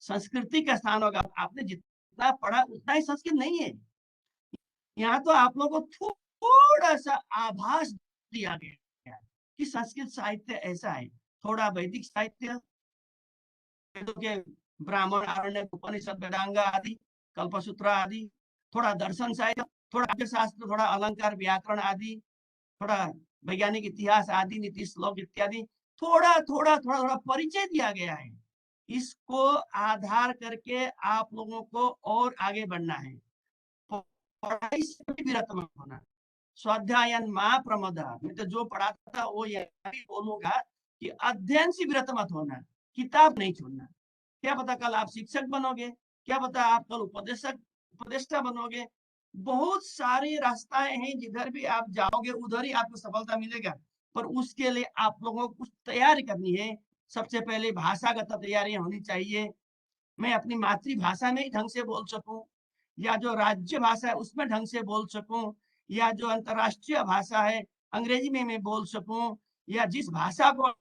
S17: संस्कृति का स्थान होगा। आपने जितना पढ़ा उतना ही संस्कृत नहीं है। यहाँ तो आप लोगों को थोड़ा सा आभास दिया गया है कि संस्कृत साहित्य ऐसा है। थोड़ा वैदिक साहित्य, ब्राह्मण, आरण्य, उपनिषद, वेदांगा आदि, कल्पसूत्र आदि, थोड़ा दर्शन साहित्य, थोड़ा शास्त्र, थोड़ा अलंकार, व्याकरण आदि, थोड़ा वैज्ञानिक इतिहास आदि, नीति श्लोक इत्यादि, थोड़ा थोड़ा थोड़ा थोड़ा परिचय दिया गया है। इसको आधार करके आप लोगों को और आगे बढ़ना है। पढ़ाई से भी विरत मत होना। स्वाध्यायन मां प्रमदा, मैं तो जो पढ़ाता था वो यही बोलूंगा कि अध्ययन से विरत मत होना, किताब नहीं छोड़ना। क्या पता कल आप शिक्षक बनोगे, क्या पता आप कल उपदेष्टा बनोगे। बहुत सारी रास्ताएं हैं, जिधर भी आप जाओगे उधर ही आपको सफलता मिलेगा। पर उसके लिए आप लोगों को कुछ तैयारी करनी है। सबसे पहले भाषागत तैयारी होनी चाहिए। मैं अपनी मातृभाषा में ही ढंग से बोल सकूं, या जो राज्य भाषा है उसमें ढंग से बोल सकूं, या जो अंतर्राष्ट्रीय भाषा है अंग्रेजी में मैं बोल सकूं, या जिस भाषा को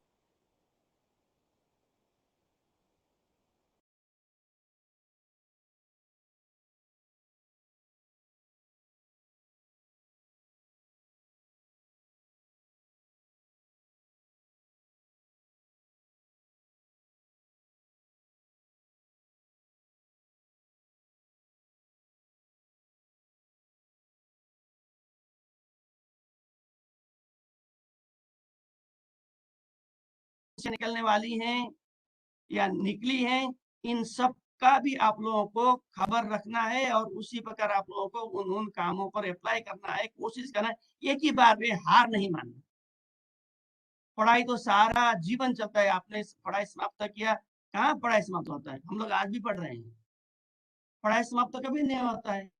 S17: से निकलने वाली हैं या निकली हैं, इन सब का भी आप लोगों को खबर रखना है और उसी प्रकार आप लोगों को उन कामों पर अप्लाई करना है, कोशिश करना है। एक ही बार में हार नहीं मानना। पढ़ाई तो सारा जीवन चलता है। आपने पढ़ाई समाप्त किया, कहाँ पढ़ाई समाप्त होता है? हम लोग आज भी पढ़ रहे हैं। पढ़ाई समाप्त तो कभी नहीं होता है।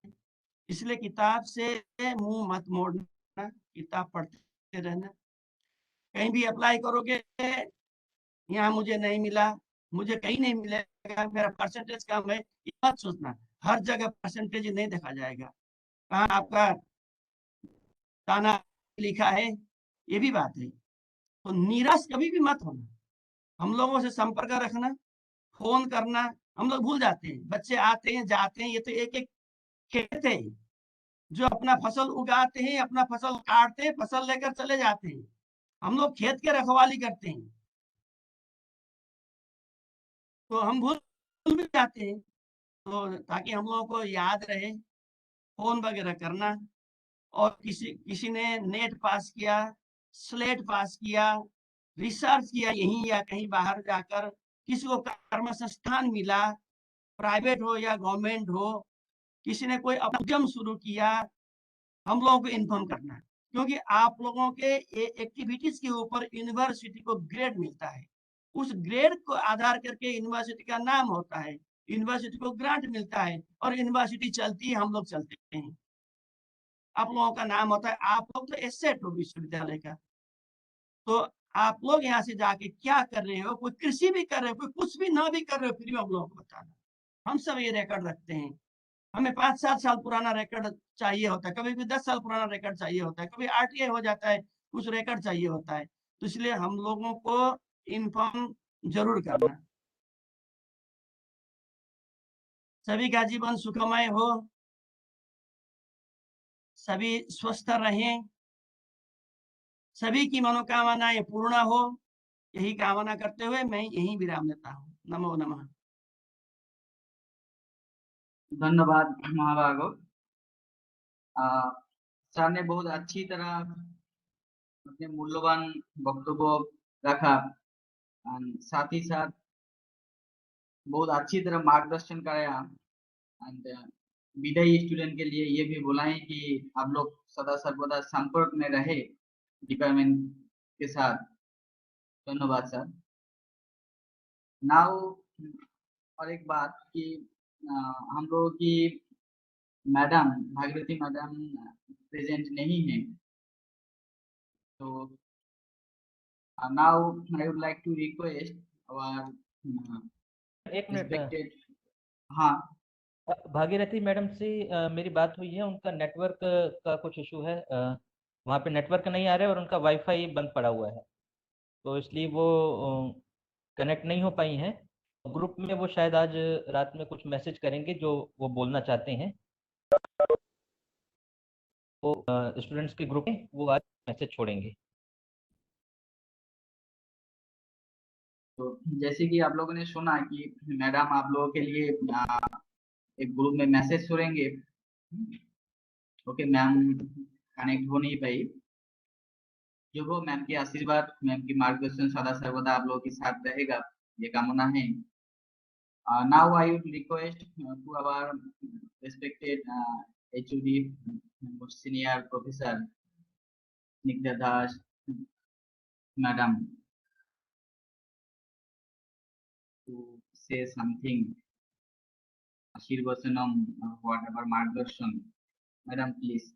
S17: इसलिए किताब से मुंह मत मोड़ना, किताब पढ़ते करते रहना। कहीं भी अप्लाई करोगे, यहाँ मुझे नहीं मिला, मुझे कहीं नहीं मिलेगा, मेरा परसेंटेज कम है, ये मत सोचना। हर जगह परसेंटेज नहीं देखा जाएगा, कहाँ आपका ताना लिखा है, ये भी बात है। तो निराश कभी भी मत होना, हम लोगों से संपर्क रखना, फोन करना। हम लोग भूल जाते हैं, बच्चे आते हैं जाते हैं, ये तो एक एक खेत है जो अपना फसल उगाते हैं, अपना फसल काटते हैं, फसल लेकर चले जाते हैं। हम लोग खेत के रखवाली करते हैं, तो हम भूल भी जाते हैं। तो ताकि हम लोगों को याद रहे, फोन वगैरह करना। और किसी ने नेट पास किया, स्लेट पास किया, रिसर्च किया यहीं या कहीं बाहर जाकर, किसी को कर्म संस्थान मिला, प्राइवेट हो या गवर्नमेंट हो, किसी ने कोई उद्यम शुरू किया, हम लोगों को इन्फॉर्म करना है। क्योंकि आप लोगों के एक्टिविटीज के ऊपर यूनिवर्सिटी को ग्रेड मिलता है, उस ग्रेड को आधार करके यूनिवर्सिटी का नाम होता है, यूनिवर्सिटी को ग्रांट मिलता है, और यूनिवर्सिटी चलती है, हम लोग चलते हैं, आप लोगों का नाम होता है। आप लोग तो एसेट हो विश्वविद्यालय का। तो आप लोग यहाँ से जाके क्या कर रहे हो, कोई कृषि भी कर रहे हो, कोई कुछ भी ना भी कर रहे हो, फिर भी हम लोगों को बताना। हम सब ये रिकॉर्ड रखते हैं। हमें 5-7 साल पुराना रिकॉर्ड चाहिए होता है, कभी भी 10 साल पुराना रिकॉर्ड चाहिए होता है, कभी आरटीआई हो जाता है, कुछ रिकॉर्ड चाहिए होता है। तो इसलिए हम लोगों को इन्फॉर्म जरूर करना। सभी का जीवन सुखमय हो, सभी स्वस्थ रहें, सभी की मनोकामनाएं पूर्ण हो, यही कामना करते हुए मैं यही विराम देता हूँ। नमो नमः।
S2: धन्यवाद महाभागव। सर ने बहुत अच्छी तरह अपने मूल्यवान वक्तव्य रखा, साथ ही साथ बहुत अच्छी तरह मार्गदर्शन कराया। एंड विदाई स्टूडेंट के लिए ये भी बोला है कि आप लोग सदा सर्वदा संपर्क में रहे डिपार्टमेंट के साथ। धन्यवाद सर। नाउ और एक बात कि हम लोगों की मैडम भागीरथी मैडम प्रेजेंट नहीं है, तो now I would like to request our
S16: एक मिनट,
S2: रिस्पेक्टेड। हाँ
S16: भागीरथी मैडम से मेरी बात हुई है, उनका नेटवर्क का कुछ इशू है, वहाँ पे नेटवर्क नहीं आ रहा है और उनका वाईफाई बंद पड़ा हुआ है, तो इसलिए वो कनेक्ट नहीं हो पाई हैं। ग्रुप में वो शायद आज रात में कुछ मैसेज करेंगे जो वो बोलना चाहते हैं, वो स्टूडेंट्स के ग्रुप में वो आज मैसेज छोड़ेंगे।
S2: तो जैसे कि आप लोगों ने सुना कि मैडम आप लोगों के लिए एक ग्रुप में मैसेज छोड़ेंगे। ओके, मैम कनेक्ट हो नहीं पाई, जो वो मैम के आशीर्वाद, मैम की मार्गदर्शन सदा सर्वदा आप लोगों के साथ रहेगा, ये कामना है। Now I would request to our respected HOD, senior professor Snigdha Das madam to say something, Ashirvasanam, whatever margdarshan. Madam, please.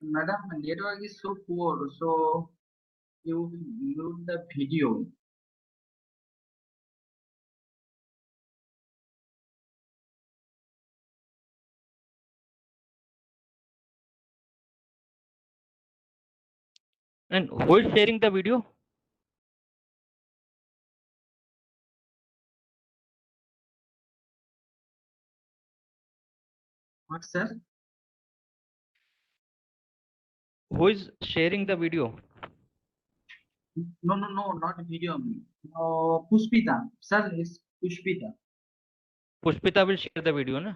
S2: Madam, network is so poor, so you mute the video.
S16: And who is sharing the video?
S2: What, sir?
S16: Who is sharing the video?
S2: No, not video. No, Pushpita. Sir, it's Pushpita.
S16: Pushpita will share the video, na?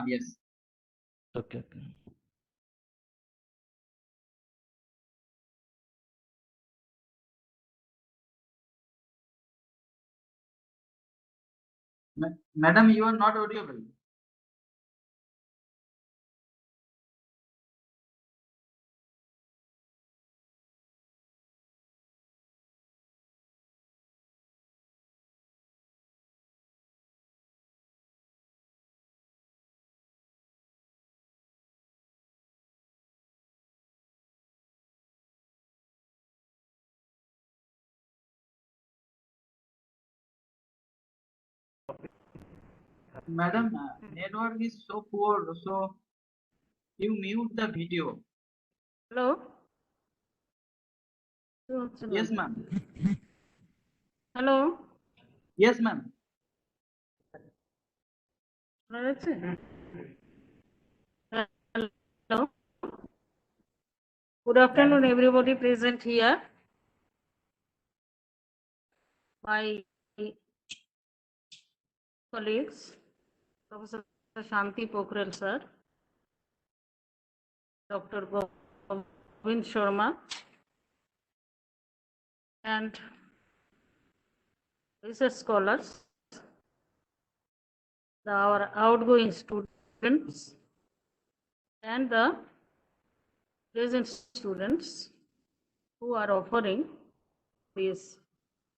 S2: Yes.
S16: Okay.
S2: Madam, you are not audible. Madam, network is so poor, so you mute the video.
S4: Hello?
S2: Yes, ma'am.
S4: Hello?
S2: Yes, ma'am.
S4: Hello? Good afternoon, everybody present here. My colleagues, Professor Shanti Pokhrel sir, Dr. Govind Sharma, and research scholars, our outgoing students, and the present students who are offering this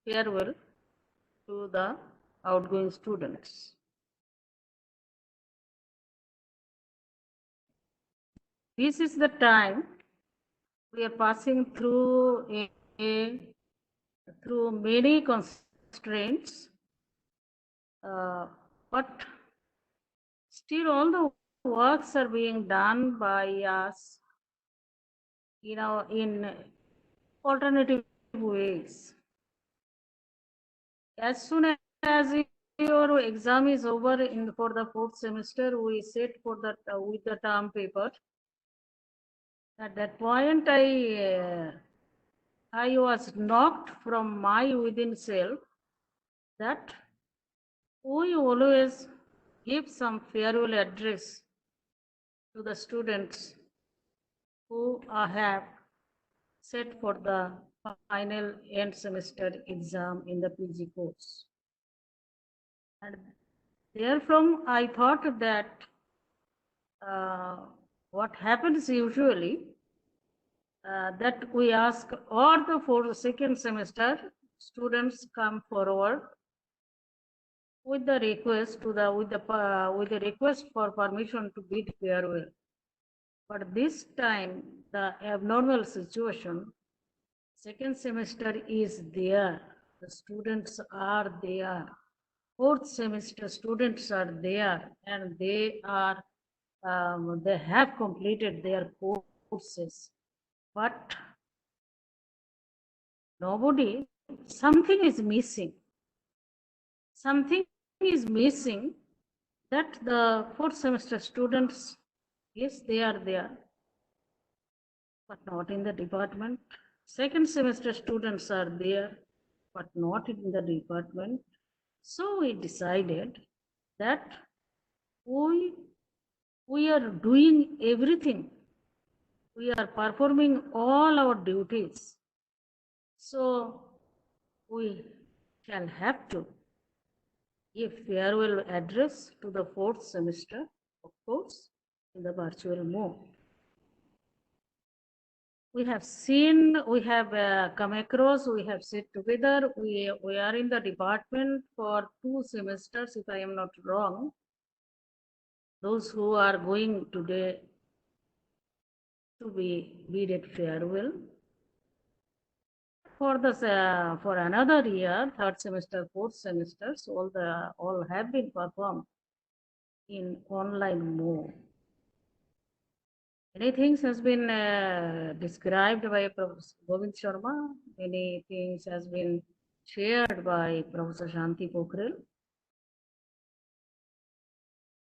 S4: farewell to the outgoing students. This is the time we are passing through through many constraints, but still all the works are being done by us, in alternative ways. As soon as your exam is over for the 4th semester, we set for that with the term paper. At that point, I was knocked from my within self that we always give some farewell address to the students who have set for the final end semester exam in the PG course. And therefrom, I thought that what happens usually, that we ask all the for the second semester students come forward with the request with the request for permission to bid farewell. But this time the abnormal situation, second semester is there, the students are there, 4th semester students are there, and they have completed their courses, but something is missing. Something is missing, that the 4th semester students, yes, they are there, but not in the department. Second semester students are there, but not in the department. So we decided that we are doing everything. We are performing all our duties. So we shall have to give farewell address to the 4th semester, of course, in the virtual mode. We have seen, we have come across, we have sit together, we are in the department for 2 semesters, if I am not wrong. Those who are going today to be bided farewell. For another year, 3rd semester, 4th semesters, all have been performed in online mode. Many things has been described by Professor Govind Sharma. Many things has been shared by Professor Shanti Pokhrel.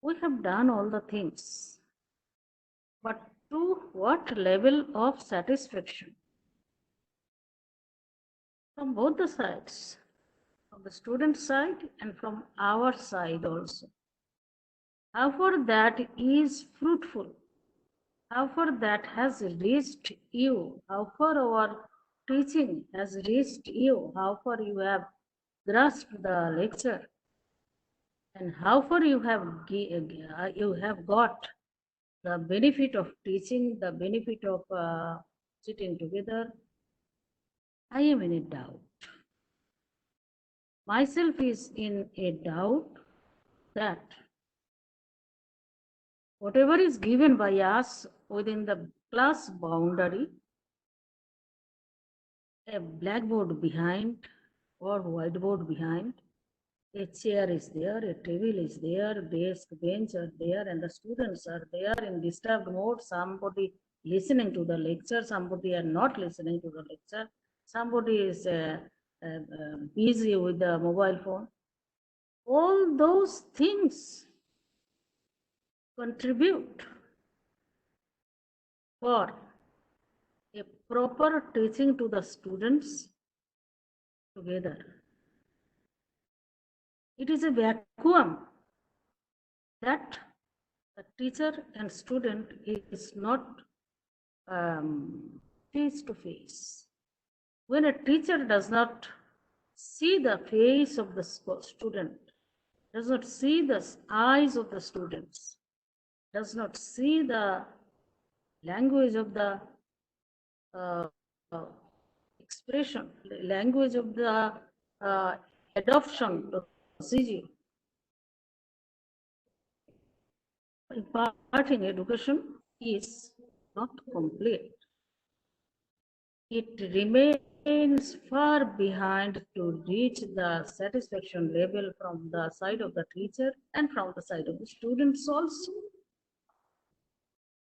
S4: We have done all the things, but to what level of satisfaction? From both the sides, from the student side and from our side also. however that is fruitful, however that has reached you, however our teaching has reached you, however you have grasped the lecture, and however you have got the benefit of teaching, the benefit of sitting together, I am in a doubt. Myself is in a doubt that whatever is given by us within the class boundary, a blackboard behind or whiteboard behind, a chair is there, a table is there, desk, bench are there, and the students are there in disturbed mode. Somebody listening to the lecture, somebody are not listening to the lecture, somebody is busy with the mobile phone. All those things contribute for a proper teaching to the students together. It is a vacuum that the teacher and student is not face to face. When a teacher does not see the face of the student, does not see the eyes of the students, does not see the language of the expression, language of the adoption procedure, imparting education is not complete. It remains far behind to reach the satisfaction level from the side of the teacher and from the side of the students also.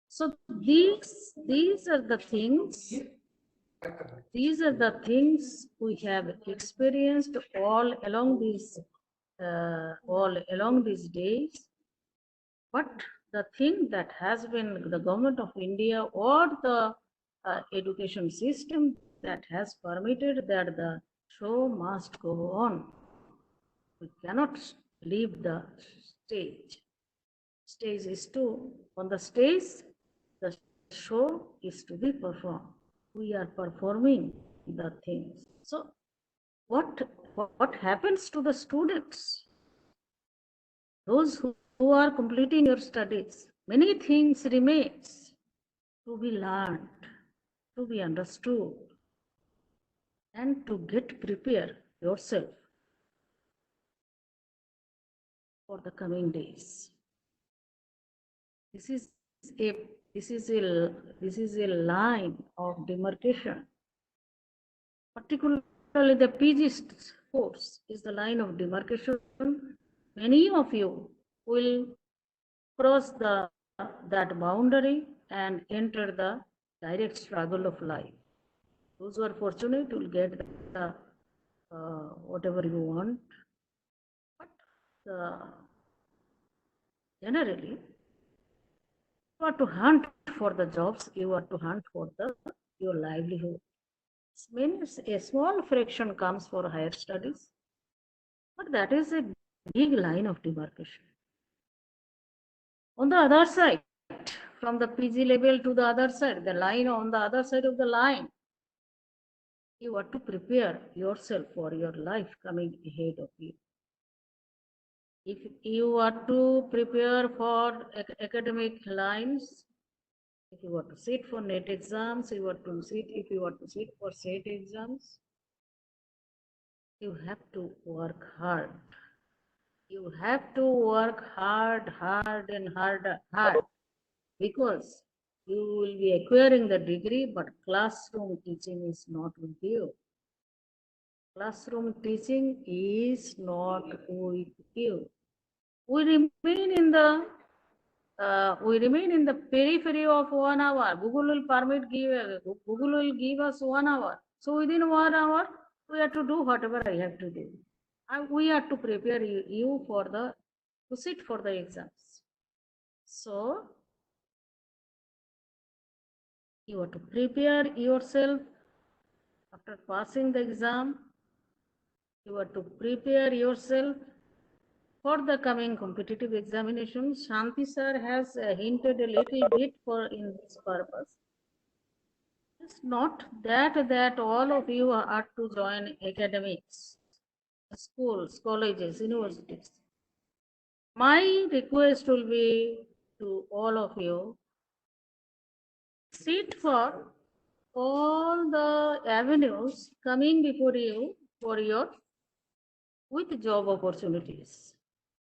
S4: So these are the things we have experienced all along these days. But the thing that has been the government of India or the education system that has permitted that the show must go on. We cannot leave the stage. Stage is to, on the stage, the show is to be performed. We are performing the things. So what happens to the students? Those who are completing your studies, many things remains to be learned, to be understood, and to get prepared yourself for the coming days. This is a line of demarcation. Particularly the PG course is the line of demarcation. Many of you will cross that boundary and enter the direct struggle of life. Those who are fortunate will get the whatever you want, but generally you are to hunt for the jobs, you are to hunt for your livelihood. A small fraction comes for higher studies, but that is a big line of demarcation. On the other side, from the PG level to the other side, the line on the other side of the line, you are to prepare yourself for your life coming ahead of you. If you are to prepare for academic lines, if you want to sit for NET exams, if you want to sit for SET exams, you have to work hard. You have to work hard, because you will be acquiring the degree, but classroom teaching is not with you. Classroom teaching is not with you. We remain in the periphery of 1 hour. Google will give us 1 hour. So within 1 hour, we have to do whatever I have to do. And we have to prepare you to sit for the exams. So you have to prepare yourself after passing the exam. You have to prepare yourself for the coming competitive examinations. Shanti sir has hinted a little bit for in this purpose. It's not that all of you are to join academics, schools, colleges, universities. My request will be to all of you, sit for all the avenues coming before you for your with job opportunities.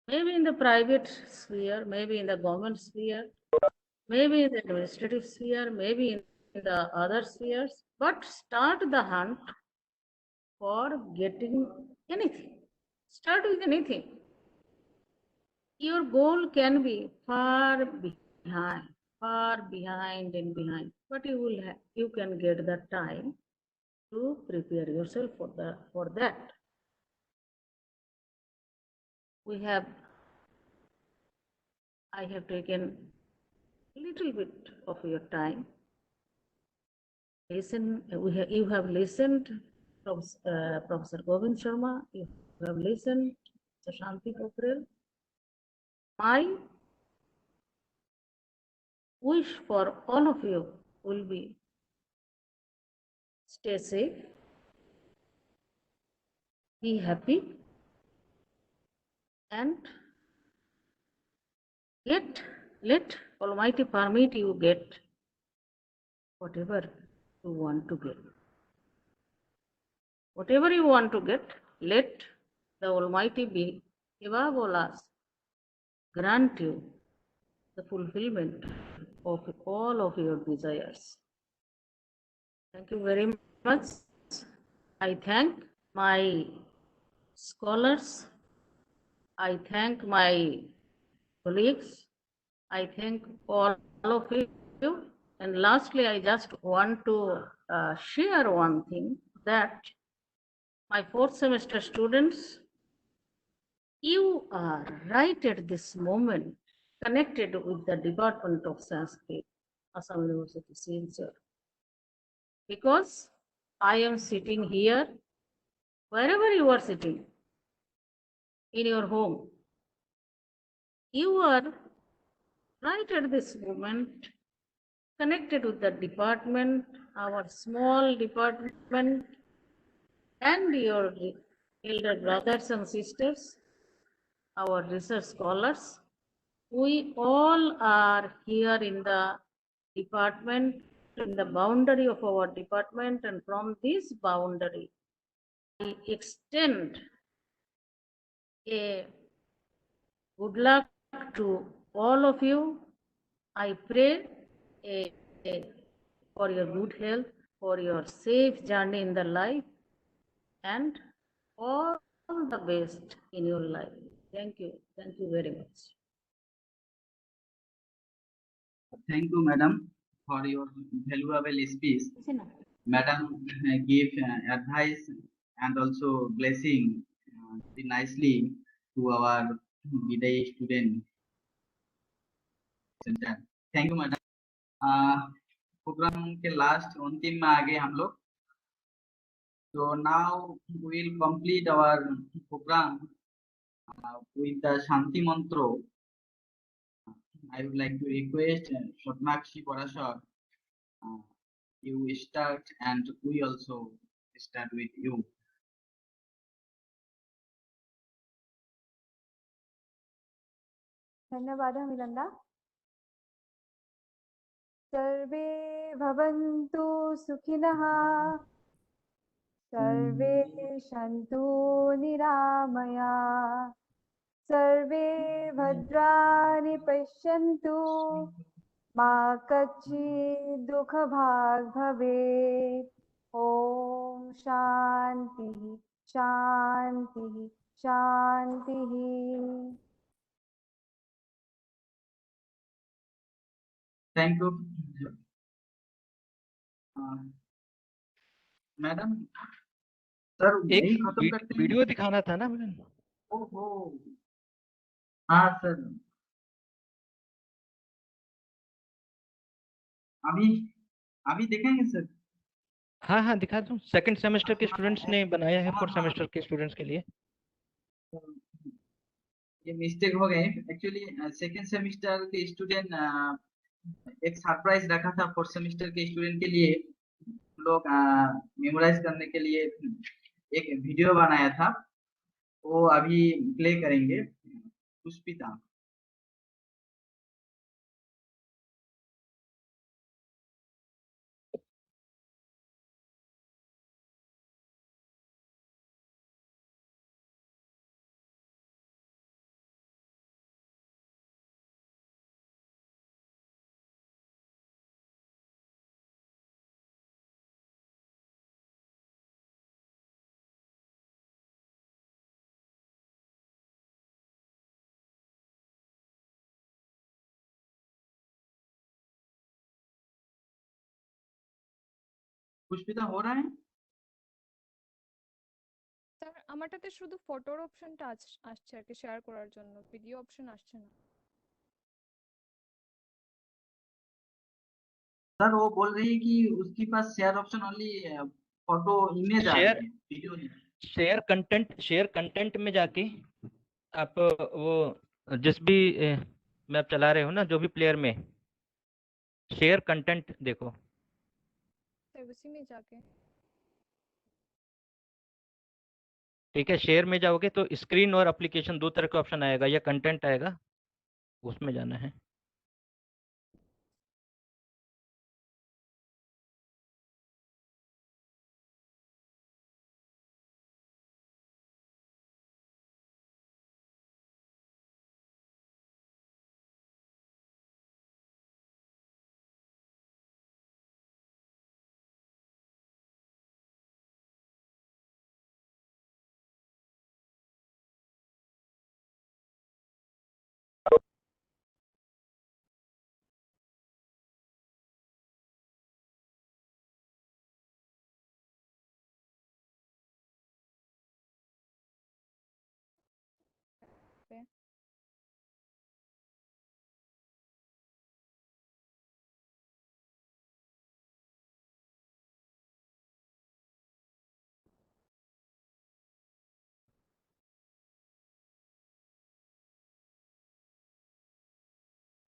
S4: Maybe in the private sphere, maybe in the government sphere, maybe in the administrative sphere, maybe in the other spheres, but start the hunt for getting anything. Start with anything. Your goal can be far behind and behind, but you can get the time to prepare yourself for that. I have taken a little bit of your time. You have listened to Professor Govind Sharma, you have listened to Shanti Pokhrel. My wish for all of you will be stay safe, be happy, and let Almighty permit you get whatever you want to get. Whatever you want to get, let the Almighty be above all us, grant you the fulfillment of all of your desires. Thank you very much. I thank my scholars. I thank my colleagues. I thank all of you. And lastly, I just want to share one thing, that my fourth semester students, you are right at this moment connected with the Department of Sanskrit, Assam University, Silchar. Because I am sitting here, wherever you are sitting, in your home, you are right at this moment connected with the department, our small department, and your elder brothers and sisters, our research scholars. We all are here in the department, in the boundary of our department, and from this boundary, I extend a good luck to all of you. I pray for your good health, for your safe journey in the life, and all the best in your life. Thank you. Thank you very much.
S2: Thank you, madam, for your valuable speech. Madam gave advice and also blessing very nicely to our Bidai student. Thank you, madam. Program के last अंतिम में आ गए हम लोग. So now we will complete our program with the Shanti Mantra. I would like to request Shatmakshi Parashar, you start and we also start with you.
S3: धन्यवाद मिलंदा. सर्वे भवन्तु सुखिनः, सर्वे सन्तु निरामया, सर्वे भद्राणि पश्यन्तु, मा कच्चित् दुःखभाग् भवेत्. ॐ शान्तिः शान्तिः शान्तिः.
S2: Thank you, madam. सर यही खत्म करते हैं.
S13: वीडियो दिखाना था ना मैडम.
S2: ओहो, हाँ सर, अभी देखेंगे सर.
S16: हाँ हाँ दिखा दूँ. सेकंड सेमेस्टर के स्टूडेंट्स ने बनाया है, फोर्थ सेमेस्टर के स्टूडेंट्स के लिए.
S2: ये मिस्टेक हो गए एक्चुअली। सेकेंड सेमेस्टर के स्टूडेंट, एक सरप्राइज रखा था फोर्थ सेमेस्टर के स्टूडेंट के लिए। लोग मेमोराइज करने के लिए एक वीडियो बनाया था, वो अभी प्ले करेंगे। पुष्पिता। পুষ্পিতা हो रहा है?
S9: স্যার আমারটাতে শুধু ফটোর অপশনটা আসছে আর কি শেয়ার করার জন্য, ভিডিও অপশন আসছে না।
S2: सर वो बोल रही है कि उसके पास share option only photo image आ रही
S16: शेयर
S2: है, वीडियो नहीं।
S16: शेयर कंटेंट में जाके आप वो जिस भी में आप चला रहे हो ना, जो भी प्लेयर में शेयर कंटेंट देखो।
S9: सर उसी में जाके
S16: ठीक है, शेयर में जाओगे तो स्क्रीन और एप्लीकेशन दो तरह का ऑप्शन आएगा, या कंटेंट आएगा, उसमें जाना है।
S9: पे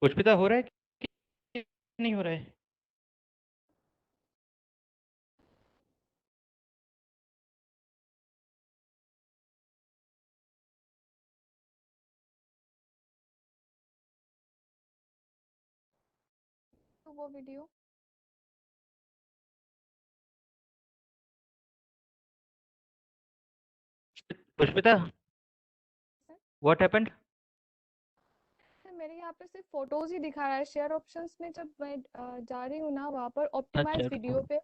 S16: पुष्पिता हो रहा है कि नहीं हो रहा है?
S9: तो वो video
S16: Pushpita, what happened?
S9: Sir मेरे यहाँ पे सिर्फ फोटोज ही दिखा रहा है, शेयर ऑप्शंस में जब मैं जा रही हूँ ना वहाँ पर ऑप्टिमाइज
S16: अच्छा,
S9: वीडियो पे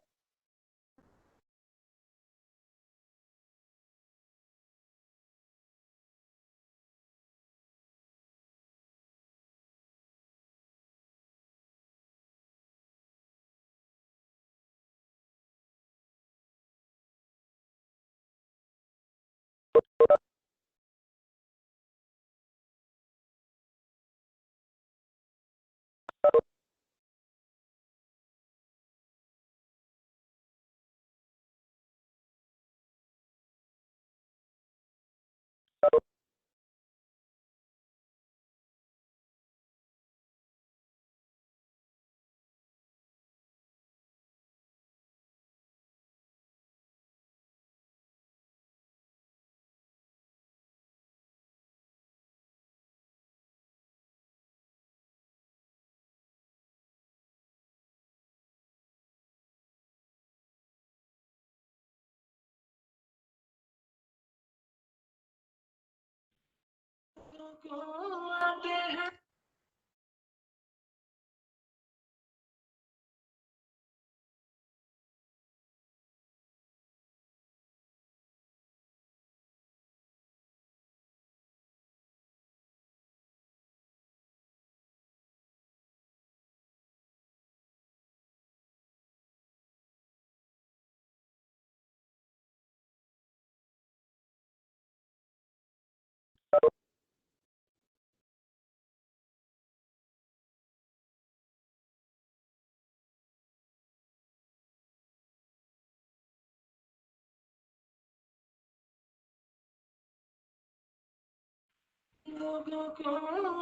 S18: लोगों को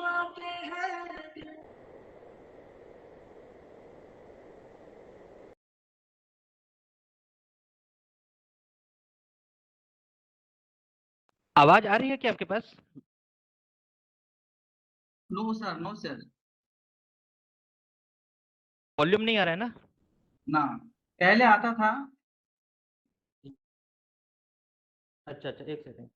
S18: आते हैं
S16: आवाज आ रही है क्या आपके पास?
S2: No sir, no sir.
S16: Volume नहीं आ रहा है ना?
S2: ना, पहले आता था।
S16: अच्छा अच्छा, एक सेकंड।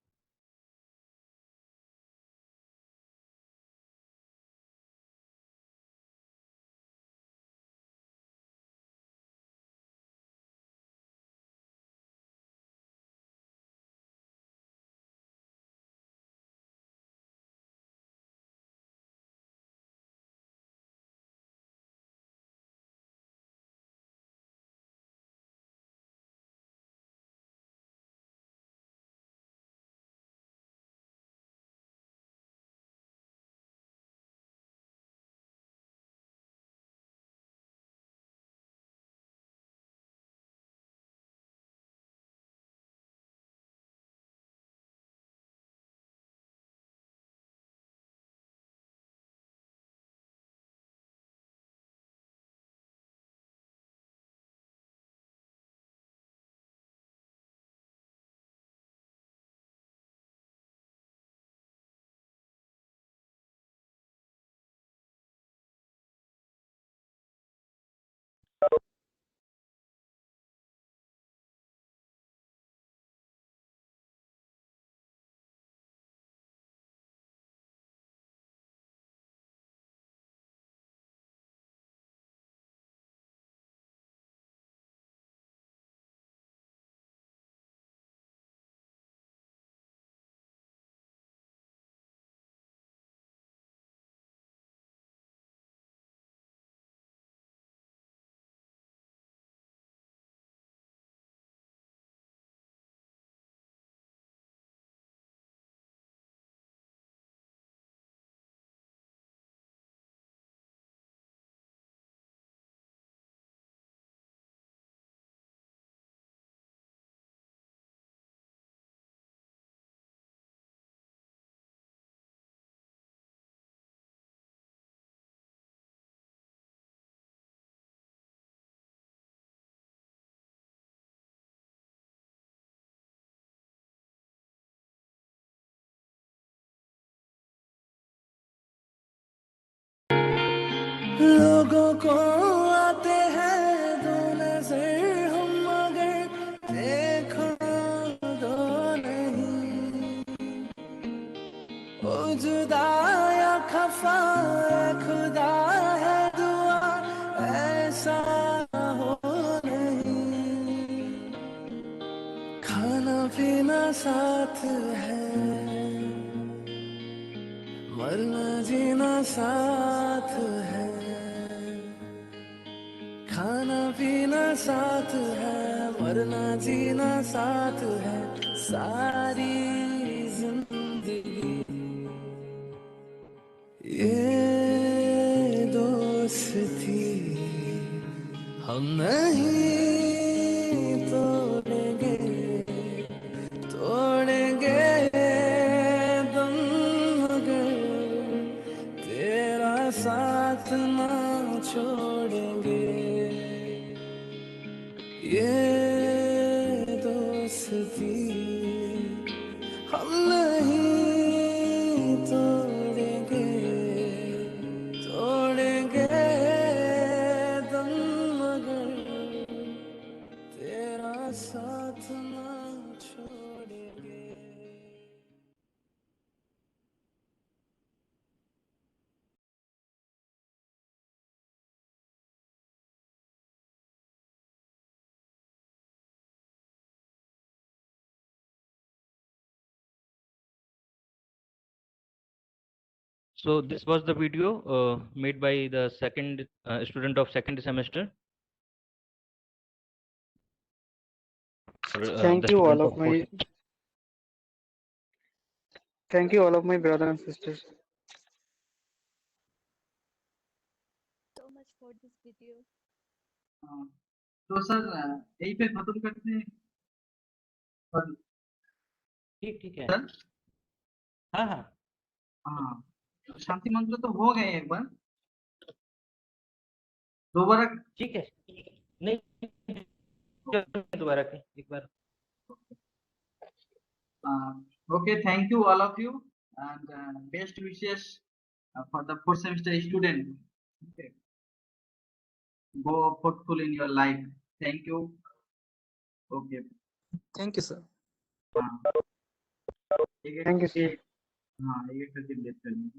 S18: लोगों को आते हैं दो नजर हम मगर देखो दो नहीं। ओ जुदा या खफा है खुदा है दुआ ऐसा हो नहीं। खाना पीना साथ है मरना जीना साथ है। खाना पीना साथ है मरना जीना साथ है। सारी जिंदगी ये दोस्ती हम नहीं तोड़ेंगे तोड़ेंगे दम मगर तेरा साथ ना छोड़ेंगे। ये दोस्ती हम नहीं तोड़ेंगे तोड़ेंगे दम मगर तेरा साथ ना छोड़ेंगे।
S16: So this was the video made by the second student of second semester.
S19: Thank you all of my brothers and sisters.
S11: So much for this video.
S2: तो सर यही पे खत्म करते हैं। और
S16: ठीक ठीक है।
S2: सर
S16: हाँ हाँ
S2: हाँ, शांति मंत्र तो हो गए एक बार, दोबारा।
S16: ठीक है, नहीं दोबारा के एक बार।
S2: Okay, thank you all of you, and best wishes for the fourth semester student. Okay, go fruitful in your life. Thank you. Okay.
S19: Thank you, sir.
S2: हाँ,
S19: Thank you, sir.
S2: हाँ, एक करके लेते हैं।